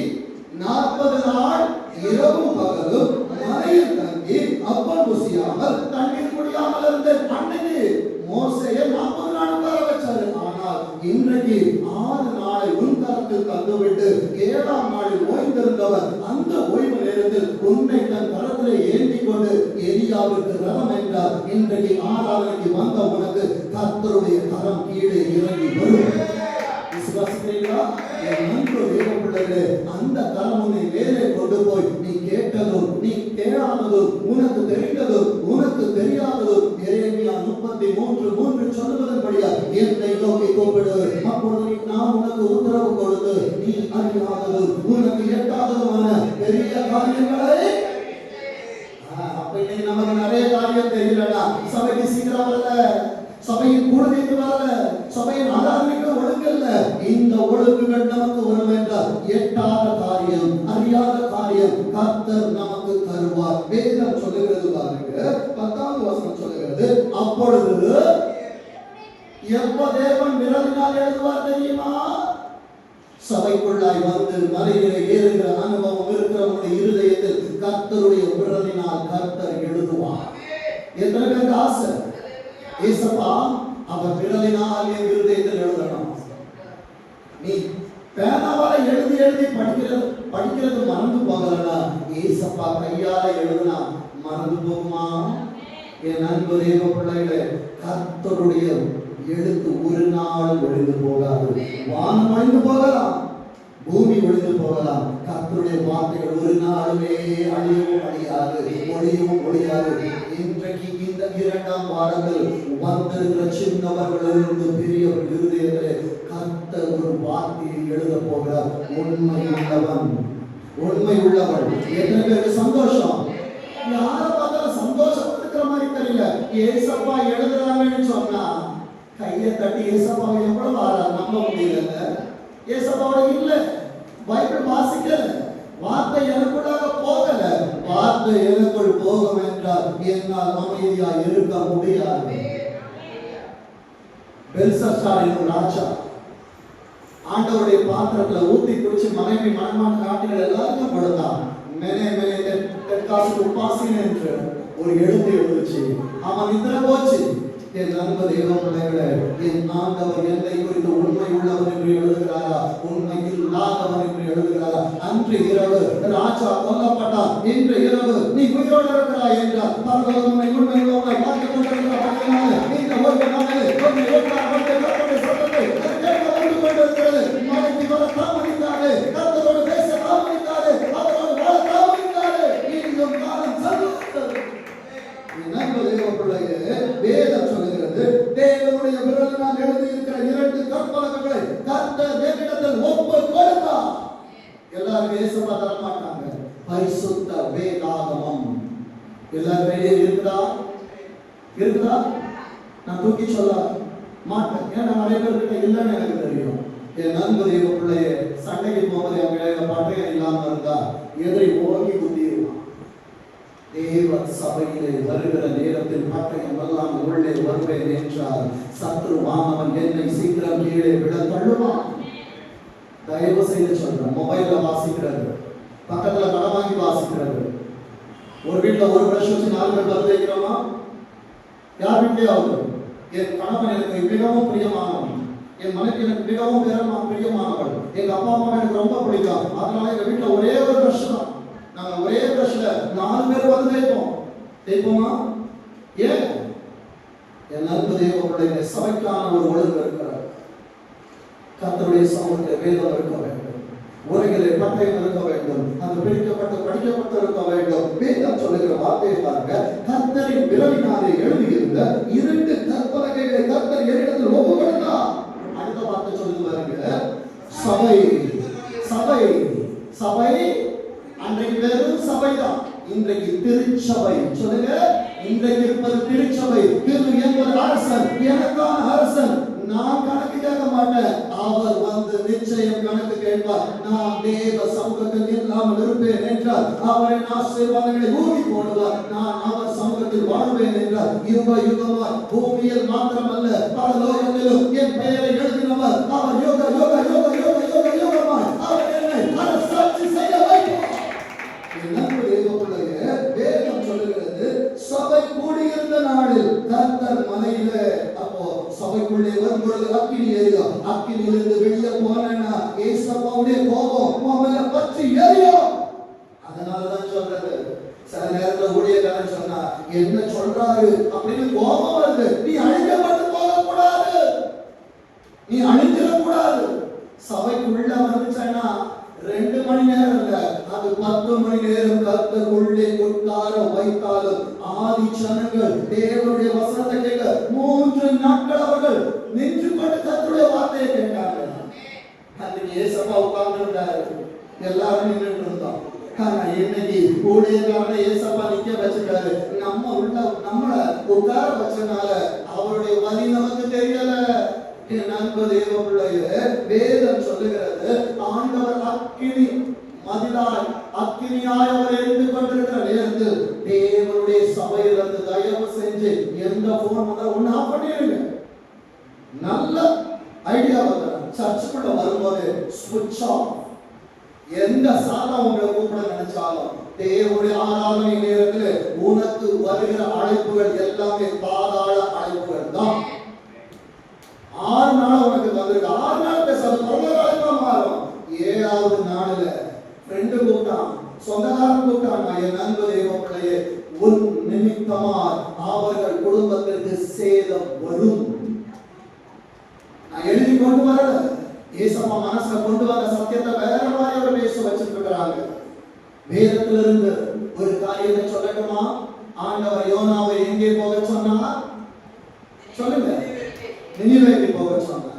40 நாள் இரவும் பகலும் மலையில் தங்கி அப்பம் புசியாமல் தண்ணீர் குடியாமல் இருந்த அன்னைக்கு மோசேயை 40 நாள் உட்கார வச்சாரு. ஆனால் இன்றைக்கு 6 நாளை உன் கரத்தில் தந்துவிட்டு 7ஆம் நாளில் ஓய்ந்திருந்தவர் அந்த ஓய்வு நேரத்தில் உன்னை தன் கரத்திலே ஏந்தி கொண்டு எலியாவுக்கு ரதம் என்றார். இன்றைக்கு ஆராதனைக்கு வந்த உனக்கு கர்த்தருடைய கரம் கீழே இறங்கி வரும். விசுவாசிக்கிறீங்களா? என் அன்பு தேவப்பிள்ளைகளே, அந்த கரம் உன்னை மேலே கொண்டு போய் நீ கேட்டதும் நீ தேடாததும் உனக்கு தெரிந்ததும் உனக்கு தெரியாததும் எரேமியா 33:3 சொல்லுவதன்படியா என்னை நோக்கி கூப்பிடு, அப்பொழுது நான் உனக்கு உத்தரவு கொடுத்து நீ அறியாததும் உனக்கு எட்டாததுமான பெரிய காரியங்களை. அப்ப இன்னைக்கு நமக்கு நிறைய காரியம் தெரியலடா. சபைக்கு சீக்கிரம் வரல, சபையின் கூடுதலுக்கு வரல, சபையின் ஆராதனைக்கு ஒழுங்கல்ல. இந்த ஒழுங்குகள் நமக்கு வரும் என்றால் எட்டாத காரியம், அறியாத காரியம் கர்த்தர் நமக்கு தருவார். வேதம் சொல்லுகிறது பாருங்க, 10வது வசனம் சொல்லுகிறது, அப்பொழுது எப்ப தேவன் விரலினால் எழுதுவார் தெரியுமா? சபைக்குள்ளாய் வந்து மலையிலே ஏறுகிற அனுபவம் இருக்கிறவனுடைய இருதயத்தில் கர்த்தருடைய விரலினால் கர்த்தர் எழுதுவார். எத்தனை பேருக்கு ஆசை? ஏசப்பா அவர் விரலினால் என் இருதயத்தில் எழுதணும். நீ பேனாவால எழுதி எழுதி படிக்கிறது மறந்து போகலன்னா ஏசப்பா கையால எழுதுனா மறந்து போகுமா? என் அன்பு தேவ பிள்ளைகளே, கர்த்தருடைய எழுத்து ஒரு நாள் ஒழிந்து போகாது. வானம் ஒழிந்து போகலாம், பூமி ஒழிந்து போகலாம், கர்த்தருடைய வார்த்தைகள் ஒரு நாளுமே அழியவும் அழியாது, ஒழியவும் ஒழியாது. இன்றைக்கு இந்த 2ஆம் வாரங்கள் வந்திருக்கிற சின்னவர்களிலிருந்து பெரியவர் இருதயத்திலே கர்த்தர் ஒரு வார்த்தையை எழுத போகிறார். உண்மை உள்ளவன், உண்மை உள்ளவன். எத்தனை பேருக்கு சந்தோஷம்? யாரை பார்த்தாலும் சந்தோஷம் இருக்கிற மாதிரி தெரியல. ஏசப்பா எழுதுறாங்கன்னு சொன்னா கையை தட்டி ஏசப்பாவை எவ்வளவு நம்ப முடியல. ஏசப்பாவோட இல்ல, பைபிள் வாசிக்கல, வார்த்தை எனக்குள்ளாக போகல. வார்த்தை எனக்குள் போகும் என்றால் என்னால் அமைதியா இருக்க முடியாது. பெல்ஷஸ்ஸார் என்னும் ராஜா ஆண்டவருடைய பாத்திரத்துல ஊத்தி குடிச்சு மனைவி மனமான காட்டிகள் எல்லாருக்கும் கொடுத்தான். மேலே மேலே தெற்காசு உபாசின் என்று ஒரு எழுத்து எழுதுச்சு. அவன் நித்திர போச்சு. என் அன்பு தேவ பிள்ளைகளே, என் ஆண்டவர் என்னை குறித்து உண்மை உள்ளவர் என்று எழுதுகிறாரா, உண்மை இல்லாதவர் என்று எழுதுகிறாரா? அன்று இரவு ராஜா கொல்லப்பட்டார், இன்று இரவு நீ உயிரோடு இருக்கிறாய் என்றார். பரலோகமே உண்மை உள்ளவரை பார்த்துக் கொண்டிருக்கிறார். இந்த ஒரு நாளில் உண்மை உள்ளவருடைய சத்தத்தை கேட்க வந்து கொண்டிருக்கிறது. மனைவி வர தாமதித்தாரு, கர்த்தரோடு பேச தாமதித்தாரு, அவரோடு வாழ தாமதித்தாரு. இன்னும் காலம் செல்லுகிறது. வேதம் சொல்லுகிறது, தேவனுடைய விரலினால் எழுதியிருக்கிற 2 கற்பலகைகளை கர்த்தர் தேவனிடத்தில் ஒப்புக் கொடுத்தார். எல்லாரும் ஏசப்பா தர மாட்டாங்க. பரிசுத்த வேதாகமம் எல்லாரும் கையிலே இருக்குதா? இருக்குதா? நான் தூக்கி சொல்ல மாட்டேன், ஏன்னா நிறைய பேர்கிட்ட இல்லைன்னு எனக்கு தெரியும். என் நண்பு தேவ பிள்ளைய சண்டைக்கு போகும்போது அவங்க பட்டயம் இல்லாம இருந்தா எதிரை ஓங்கி குத்திடுவான். தேவ சபையிலே வருகிற நேரத்தில் பட்டயம் எல்லாம் உள்ளே வருவேன் என்றால் சத்ருவானவன் என்னை சீக்கிரம் கீழே விட தள்ளுவான். தயவு செய்து சொல்றேன், மொபைல்ல வாசிக்கிறது, பக்கத்துல கடை வாங்கி வாசிக்கிறது, ஒரு வீட்டுல ஒரு பிரஷ் வச்சு 4 பேர் பதில் வைக்கிறோமா? யார் வீட்லயாவது? என் கணவன் எனக்கு மிகவும் பிரியமானவன், என் மனைவி எனக்கு மிகவும் பிரியமானவள், எங்க அப்பா அம்மா எனக்கு ரொம்ப பிடிக்கும், அதனால எங்க வீட்டுல ஒரே ஒரு பிரஷ் தான், நாங்க ஒரே பிரஷ்ல 4 பேர் வந்து தேய்ப்போமா? ஏன்? என் அன்பு தேவனுடைய சபைக்கான ஒரு ஒழுங்கு இருக்கிறார். கர்த்தருடைய சமூகத்தில் வேதம் இருக்க வேண்டும், உரைகளை பட்டயம் இருக்க வேண்டும், அது பிடிக்கப்பட்டு படிக்கப்பட்டு இருக்க வேண்டும். வேதம் சொல்லுகிற வார்த்தையை பாருங்க, கர்த்தரின் விரலினாலே எழுதியிருந்த 2 கற்பலகைகளை கர்த்தர் என்னிடத்தில் ஒப்புக் கொடுத்தார். அடுத்த வார்த்தை சொல்லுங்க, பாருங்க. சபை சபை சபை அன்றைக்கு வெறும் சபைதான், இன்றைக்கு திருச்சபை. சொல்லுங்க, இன்றைக்கு இருப்பது திருச்சபை. திரு என்பது அரசன், எனக்கான அரசன். நான் கணக்கு கேட்க மாட்டேன், அவர் வந்து நிச்சயம் கணக்கு கேட்பார். நான் தேவ சமூகத்தில் இல்லாமல் இருப்பேன் என்றால் அவரின் ஆசீர்வாதங்களை ஊதி போடுவார். நான் அவர் சமூகத்தில் வாழ்வேன் என்றால் யுக யுகமாய் பூமியில் மாத்திரமல்ல பரலோகத்திலும் என் பெயரை எழுதினவர். அவர் யோக யோக யோக யோக யோக யோகமாய் அவர் என்னை அரசாட்சி செய்ய வைப்பார். வேதம் சொல்லுகிறது, சபை கூடியிருந்த நாளில் கர்த்தர் மலையில, அப்போ சபைக்குள்ளே வரும்பொழுது அக்கினி எரியும். அக்கினியிலிருந்து வெளியே போனா ஏசப்பாவுடைய கோபம் மேல பற்றி எரியும். அதனாலதான் சொல்றது, சில நேரத்துல ஊழியக்காரன் சொன்னா என்ன சொல்றாரு அப்படின்னு கோபம் வருது. நீ அழிக்கப்பட்டு போகக்கூடாது, நீ அழிஞ்சிடக்கூடாது. சபைக்குள்ள வந்துச்சேன்னா 2 மணி நேரம் இல்ல, அது 10 மணி நேரம் கர்த்தர் உள்ளே உட்கார வைத்தாலும் ஆதி ஜனங்கள் தேவனுடைய வசனத்தை கேட்க 3 நாட்கள் அவர்கள் நின்று கொண்டு கர்த்தருடைய வார்த்தையை கேட்டாங்க. அன்னைக்கு ஏசப்பா உட்கார்ந்து இருந்தாரு, எல்லாரும் நின்றுட்டு இருந்தோம். ஆனா இன்னைக்கு ஊழியக்காரனை ஏசப்பா நிக்க வச்சுட்டாரு. நம்மள உட்கார வச்சனால அவருடைய வழி நமக்கு தெரியல. வேதம் சொல்லுகிறது, ஆண்டவர் அக்கினி மதிலாய் அக்கினியாய் அவர் இருந்து கொண்டிருக்கிற நேரத்தில் தேவனுடைய சபையிலிருந்து தயவு செஞ்சு எந்த போன் வந்தா ஒண்ணு ஆஃப் பண்ணிடுங்க. நல்ல ஐடியா வந்து சர்ச்சுக்குள்ள வரும்போது ஸ்விட்ச் ஆஃப். எந்த சாதம் உங்களை கூப்பிட நினைச்சாலும் தேவனுடைய ஆராதனை நேரத்தில் உனக்கு வருகிற அழைப்புகள் எல்லாமே பாதாள அழைப்புகள் தான். 6 நாள் உனக்கு வந்திருக்கு, 6 நாள் பேசாது பரவாயில்ல மாறும். 7வது நாள்ல ஃப்ரெண்டு கூப்பிட்டான், சொந்தக்காரன் கூப்பிட்டான், என் நண்பர் தேவ பிள்ளையே, உன் நிமித்தமாய் அவர்கள் குடும்பத்திற்கு சேதம் வரும். நான் எழுதி கொண்டு வரல, ஏசப்பா மனசுல கொண்டு வந்த சத்தியத்தை வேற மாதிரி அவர் பேச வச்சிருக்கிறாங்க. வேதத்திலிருந்து ஒரு காரியத்தை சொல்லட்டுமா? ஆண்டவர் யோனாவை எங்கே போக சொன்னார்? சொல்லுங்க, நினிவேக்கு போக சொன்னார்.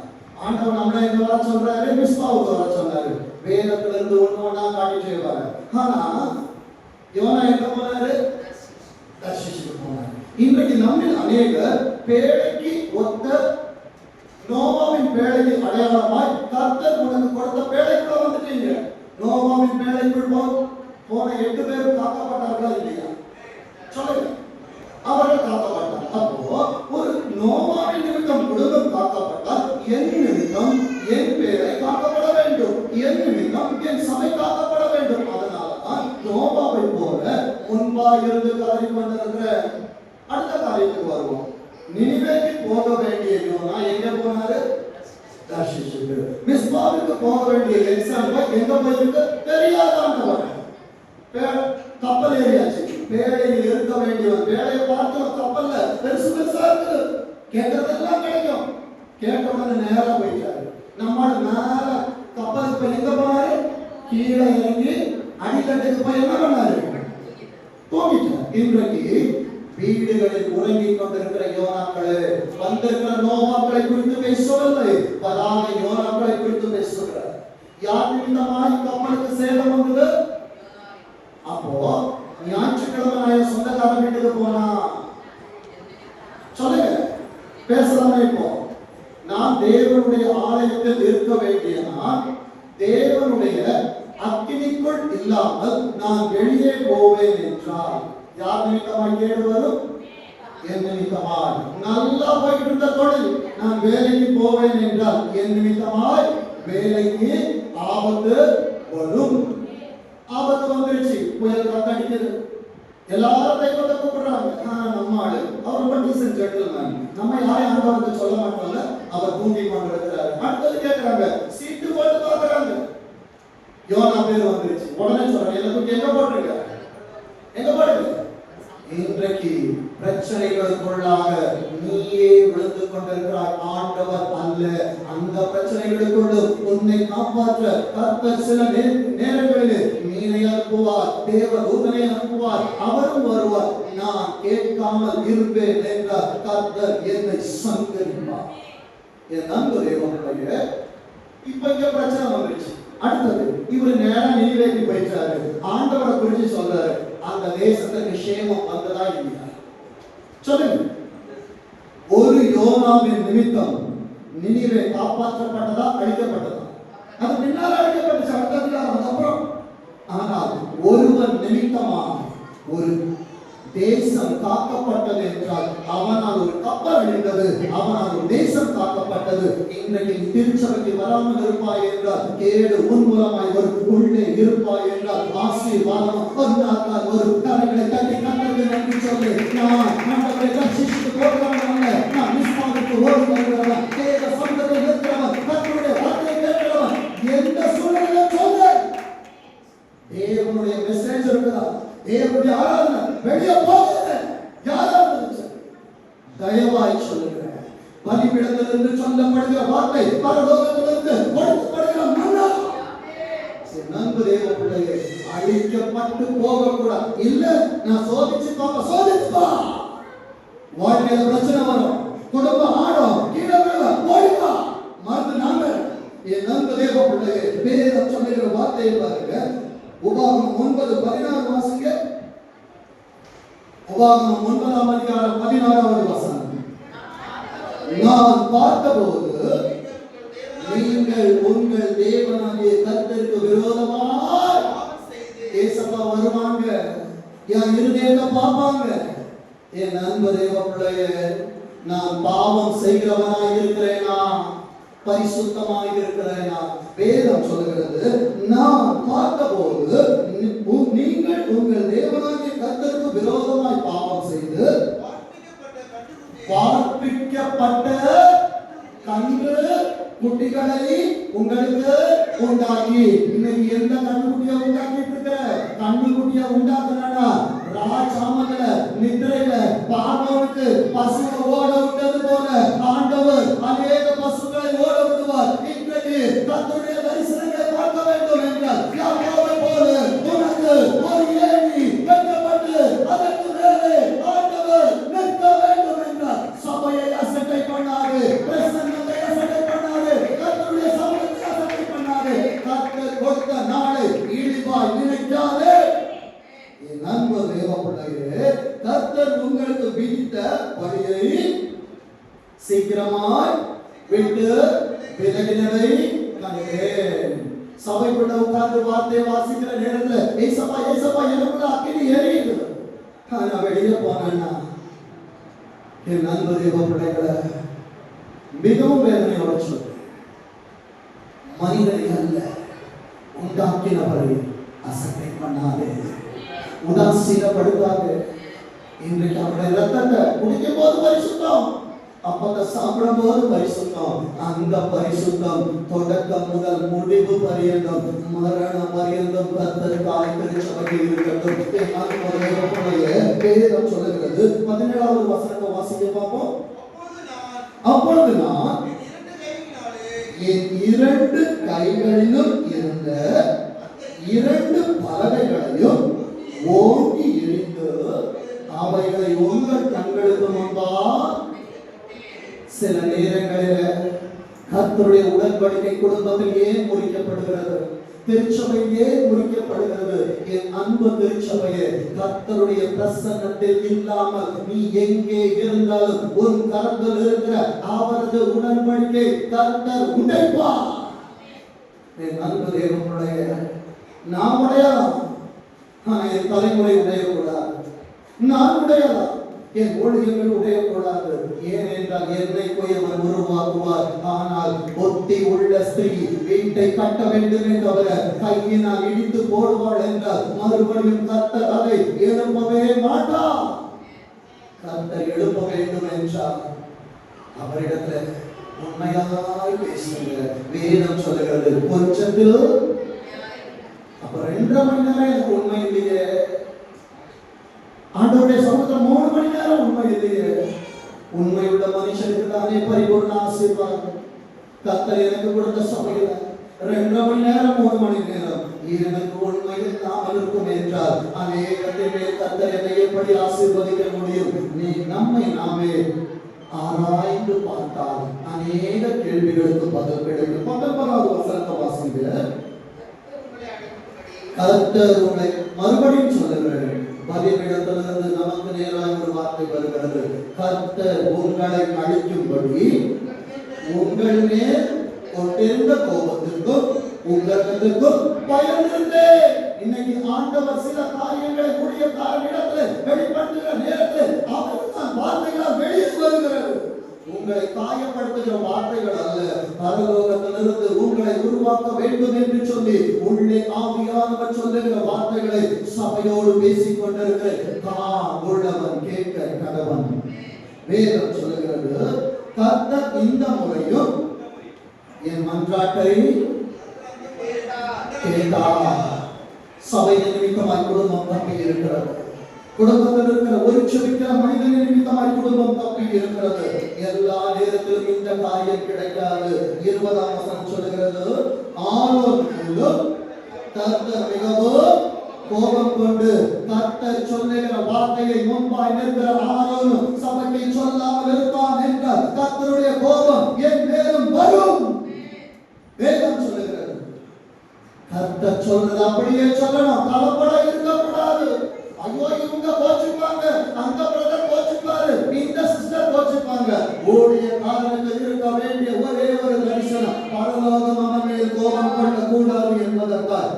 ஆண்டவர் நம்மள எங்க வர சொல்றாரு? மிஸ்பாவுக்கு வர சொன்னாரு. வேதத்திலிருந்து ஒண்ணா காட்டிட்டே வர. ஆனா யோனா எங்க போனாரு? தர்ஷீஷுக்கு போனாரு. இன்றைக்கு நம்மில் அநேகர் பேழைக்கு ஒத்த நோவாவின் பேழைக்கு அடையாளமாய் கர்த்தர் உனக்கு கொடுத்த பேழைக்குள்ள வந்துட்டீங்க. நோவாவின் பேழைக்குள் போன 8 பேரும் காக்கப்பட்டார்களா இல்லையா? சொல்லுங்க, அவர்கள் காக்கப்பட்டார். அப்போ ஒரு நோவாவின் நிமித்தம் குடும்பம் காக்கப்பட்டால் என் நிமித்தம் என் பேரை காக்கப்பட வேண்டும், என் நிமித்தம் என் சபை காக்கப்பட வேண்டும். அதனாலதான் நோவாவை போல முன்பாயிருந்து கதறி கொண்டிருக்கிற அடுத்த காரியத்துக்கு வருவோம். நினிவேக்கு போக வேண்டிய யோனா எங்க போனாரு? தர்ஷீஷுக்கு. மிஸ்பாவுக்கு போக வேண்டிய எக்ஸாம்பிள் எங்க போயிருக்கு? தெரியாதவன் கப்பல் ஏறியாச்சு. பேழையில் இருக்க வேண்டியவன் பேழையை பார்த்தோம், கப்பல்ல பெருசு பெருசா இருக்கு, கேட்டதெல்லாம் கிடைக்கும். கேட்டவன நேரா போயிட்டாரு. நம்மளோட மேல கப்பல் இப்ப எங்க போனாரு? கீழே இறங்கி அடித்தட்டுக்கு போய் என்ன பண்ணாரு? தூங்கிட்டார். இன்றைக்கு வீடுகளில் உறங்கிக் கொண்டிருக்கிற யோனாக்களே, வந்திருக்கிற நோவாக்களை குறித்து பேசவில்லை, பலான யோனாக்களை குறித்து பேசுகிறார். யார் நிமித்தமாய் கப்பலுக்கு சேதம் வந்தது? அப்போ ஞாயிற்றுக்கிழமை சொந்தக்காரன் வீட்டுக்கு போனா சொல்லுங்க, பேசலாமே. இப்போ நான் தேவனுடைய ஆலயத்தில் இருக்க வேண்டிய நான் தேவனுடைய அக்கினிக்குள் இல்லாமல் நான் வெளியே போவேன் என்றால் யார் நிமித்தமாய் கேடு வரும்? என் நிமித்தமாய். நல்லா போயிட்டு இருந்த தொழில், நான் வேலைக்கு போவேன் என்றால் என் நிமித்தமாய் வேலைக்கு ஆபத்து வரும். ஆபத்து வந்துருச்சு, புயல் காத்தடிக்குது, எல்லாரும் தெய்வத்தை கூப்பிடுறாங்க. நம்ம ஆளு அவர் ரொம்ப டீசன்ட் ஜென்டில்மேன், நம்ம யாரையும் ஆண்டவருக்கு சொல்ல மாட்டோம்ல, அவர் தூங்கி கொண்டிருக்கிறாரு. அடுத்தது கேட்கிறாங்க, சீட்டு போட்டு பார்க்கறாங்க. யோனா பேர் வந்துருச்சு. உடனே சொல்றாங்க, எனக்கு எங்க போட்டுருக்க, எங்க போடுங்க. இன்றைக்கு பிரச்சனைகளுக்குள்ளாக நீயே விழுந்து கொண்டிருக்கிறாய், ஆண்டவர் அல்ல. அந்த பிரச்சனைகளுக்குள்ள உன்னை காப்பாற்ற கர்த்தர் சில நேரங்களிலே மீனை அனுப்புவார், தேவ தூதனை அனுப்புவார், அவரும் வருவார். நான் கேட்காமல் இருப்பேன் என்றார் கர்த்தர் என்னை சங்கரிப்பார். என் நண்பரே, பிரச்சனை வந்துருச்சு. அடுத்தது இவர் நேரம் நினைவேற்றி போயிட்டாரு. ஆண்டவரை குறிச்சு சொல்றாரு, அந்த தேசத்துக்கு சேமம் வந்ததா இல்லையா சொல்லுங்க. ஒரு யோனாவின் நிமித்தம் நினிவே காப்பாற்றப்பட்டதா அழிக்கப்பட்டதா? அது பின்னால அழிக்கப்பட்டுச்சு அடுத்த அதிகாரம் அப்புறம். ஆனால் ஒருவன் நிமித்தமா ஒரு தேசம் காக்கப்பட்டது என்றால் அவனால் ஒரு கப்பல் அழிந்தது, அவனால் ஒரு தேசம் காக்கப்பட்டது. இன்றைக்கு திருச்சபைக்கு வராமல் இருப்பாய் என்றால் கேடு உன்மூலமாய் ஒரு உள்ளே இருப்பாய் என்றால் ஆசீர்வாதம் வந்தால் ஒரு கரங்களை தட்டி கண்டது நன்றி சொல்லு. நான் ஆண்டவரை ரட்சித்து போகிறவன் அல்ல, நான் மிஸ்மாவுக்கு ஓடி வருகிறவன், தேவ சந்தத்தை நிற்கிறவன், கர்த்தருடைய வார்த்தையை கேட்கிறவன். எந்த சூழ்நிலையிலும் சொல்லு, தேவனுடைய மெசேஜ் இருக்குதா, தேவனுடைய ஆராதனை வெளியே போகுது, யாராவது தயவாய் சொல்லுகிறேன். பலிபீடத்திலிருந்து சொல்லப்படுகிற வார்த்தை பரலோகத்திலிருந்து கொடுக்கப்படுகிற மன்னா. நண்பு தேவ பிள்ளையே, அழிக்கப்பட்டு போகக்கூடாது. இல்ல நான் சோதிச்சுப்பா வாழ்க்கையில பிரச்சனை வரும், குடும்பம் ஆடும், கீழே ஓடிப்பா மருந்து நாங்க. என் நண்பு தேவ பிள்ளையே, வேதம் சொல்லுகிற வார்த்தையை பாருங்க. உபாகமம் 9:16 வாசிங்க. உபாகமம் 9ஆம் அதிகாரம் 16வது வசனம். நான் பார்த்தபோது நீங்கள் உங்கள் தேவனாகிய கர்த்தருக்கு விரோதமாய் ஏசப்பா வருவாங்க, என் இருதயத்தை பார்ப்பாங்க. என் அன்பு தேவ பிள்ளையே, நான் பாவம் செய்கிறவனாய் இருக்கிறேனா, பரிசுத்தமாக இருக்கிறேனா? வேதம் சொல்லுகிறது, நான் பார்த்தபோது நீங்கள் உங்கள் தேவனாகிய கர்த்தருக்கு விரோதமாய் பாவம் செய்து பார்ப்பிக்கப்பட்ட கன்று குட்டிகளை உங்களுக்கு உண்டாக்கி. இன்னைக்கு எந்த கண்ணுக்குட்டியை உண்டாக்கிட்டு இருக்கிற? கண்ணுக்குட்டியை உண்டாக்குனா ராஜாமல நித்திரையில பார்ப்பவனுக்கு பசுவை ஓட விட்டது போல ஆண்டவர் அநேக பசுக்களை ஓட விடுவார். இன்றைக்கு கர்த்தருடைய தரிசனங்களை பார்க்க வேண்டும் என்றால் யாக்கோபை போல உனக்கு ஒரு ஏணி வைக்கப்பட்டு அதற்கு மேலே ஆண்டவர் நிற்க வேண்டும் என்றால் சபையை அசட்டை பண்ணாரு, பிரசன்னத்தை அசட்டை பண்ணாரு, கர்த்தருடைய சபையை அசட்டை பண்ணாரு. கர்த்தர் கொடுத்த நாளை இழிவாய் நினைக்காதே. என் அன்பு தேவ பிள்ளையே, கர்த்தர் உங்களுக்கு விதித்த வழியை சீக்கிரமாய் விட்டு விலகினதை கண்டேன். சபைக்குள்ள உட்கார்ந்து வார்த்தை வாசிக்கிற நேரத்துல ஏசப்பா ஏசப்பா எனக்குள்ள அக்கினி எரியுது. நான் வெளியே போனேன்னா என் அன்பு தேவ பிள்ளைகளை மிகவும் வேதனையோட சொல்றேன். மனிதனை அல்ல, உண்டாக்கினவரை அசட்டை பண்ணாதே, உதாசீனப்படுத்தாதே. இன்றைக்கு அவருடைய ரத்தத்தை குடிக்கும் போது பரிசுத்தம், அப்பத்தை சாப்பிடும் போது பரிசுத்தம். அந்த பரிசுத்தம் தொடக்கம் முதல் முடிவு பரியந்தம், மரணம் பரியந்தம் கர்த்தருக்காய் திருச்சபையில் இருக்கட்டும். வேதம் சொல்லுகிறது 17வது வசனத்தை வாசிக்க பார்ப்போம். அப்பொழுது நான் என் 2 கைகளிலும் இருந்த 2 பலகைகளையும் ஓங்கி எரிந்து அவைகளை உங்கள் கண்களுக்கு முன்பா. சில நேரங்களில் கர்த்தருடைய உடன்படிக்கை குடும்பத்தில் ஏன் முறிக்கப்படுகிறது, திருச்சபை ஏன் முறிக்கப்படுகிறது? என் அன்பு திருச்சபையே, கர்த்தருடைய பிரசன்னத்தில் இல்லாமல் நீ எங்கே இருந்தாலும் உன் கரத்தில் இருக்கிற அவரது உடன்படிக்கை கர்த்தர் உடைப்பார். என் அன்பு தேவனுடைய நான் உடையலாம், ஆனால் என் தலைமுறை உடையக்கூடாது, நான் உடையலாம், என் ஊழியர்கள் உடையக்கூடாது. ஏனென்றால் என்னை போயவர் உருவாக்குவார். ஆனால் ஒத்தி உள்ள ஸ்திரீ வீட்டை கட்ட வேண்டுமே தவிர கையினால் இடித்து போடுவாள் என்றால் மறுபடியும் கர்த்தர் அதை எழுப்பவே மாட்டார். கர்த்தர் எழுப்ப வேண்டும் என்றால் அவரிடத்தில் உண்மையாய் பேசுங்க. வேதம் சொல்லுகிறது கொஞ்சத்தில் அப்ப 2.5 மணி நேரம் எனக்கு உண்மை இல்லையே, ஆண்டவருடைய சமூகத்தில் 3 மணி நேரம் உண்மை இல்லையே. உண்மையுள்ள மனுஷனுக்கு தானே பரிபூர்ண ஆசீர்வாதம். கர்த்தர் எனக்கு கொடுத்த சபையில 2 மணி நேரம் 3 மணி நேரம் எனக்கு உண்மை இல்லாமல் இருக்கும் என்றால் அநேகத்தின் மேல் கர்த்தர் என்னை எப்படி ஆசீர்வதிக்க முடியும்? நீ நம்மை நாமே ஆராய்ந்து பார்த்தால் அநேக கேள்விகளுக்கு பதில் கிடைக்கும். 19வது வசனத்தை கர்த்தர் உங்களை மறுபடியும் சொல்லுகிறார். பலிபீடத்திலிருந்து நமக்கு நேராக ஒரு வார்த்தை வருகிறது. கர்த்தர் உங்களை அழிக்கும்படி உங்கள் மேல் கொண்டிருந்த கோபத்திற்கும் உங்களுக்கும் பயந்திருந்தேன். இன்னைக்கு ஆண்டவர் சில காரியங்களை கூடிய காரணத்தில் வெளிப்படுத்துகிற நேரத்தில் அவர் தான் வார்த்தைகளால் வெளியே வருகிறது. உங்களை காயப்படுத்துகிற வார்த்தைகள் அல்ல, பரலோகத்திலிருந்து உங்களை உருவாக்க வேண்டும் என்று சொல்லி உள்ளே ஆவியானவர் சொல்லுகிற வார்த்தைகளை சபையோடு பேசிக் கொண்டிருக்கிற உள்ளவன் கேட்க கடவன். வேதம் சொல்லுகிறது, கர்த்தர் இந்த முறையும் என் மன்றாட்டை கேட்டார். சபையின் நிமித்தமாய் குடும்பம் தப்பி இருக்கிறது. குடும்பத்தில் இருக்கிற ஒரு செவிக்கிற மனிதனின் நிமித்தமாய் குடும்பம் தப்பி இருக்கிறது. எல்லா நேரத்திலும் இந்த காரியம் கிடைக்காது. 20ஆம் வசனம் சொல்லுகிறது, ஆரோக்கியம் கர்த்தர் மிகவும் கோபம் கொண்டு கர்த்தர் சொல்லுகிற வார்த்தையை முன்பாய் நிற்கிற ஆரோனும் சபைக்கு சொல்லாமல் இருப்பான் என்றால் கர்த்தருடைய கோபம் என் மேலும் வரும். வேதம் சொல்லுகிறது, கர்த்தர் சொல்றது அப்படியே சொல்லணும், கலப்பட இருக்கக்கூடாது. ஐயோ இவங்க கோச்சுப்பாங்க, அந்த பிரதர் கோச்சுப்பாரு, இந்த சிஸ்டர் கோச்சுப்பாங்க. ஓடிய காரணத்தில் இருக்க வேண்டிய ஒரே ஒரு தரிசனம், பரலோகம் அவன் மேல் கோபம் கொள்ள கூடாது என்பதற்காக.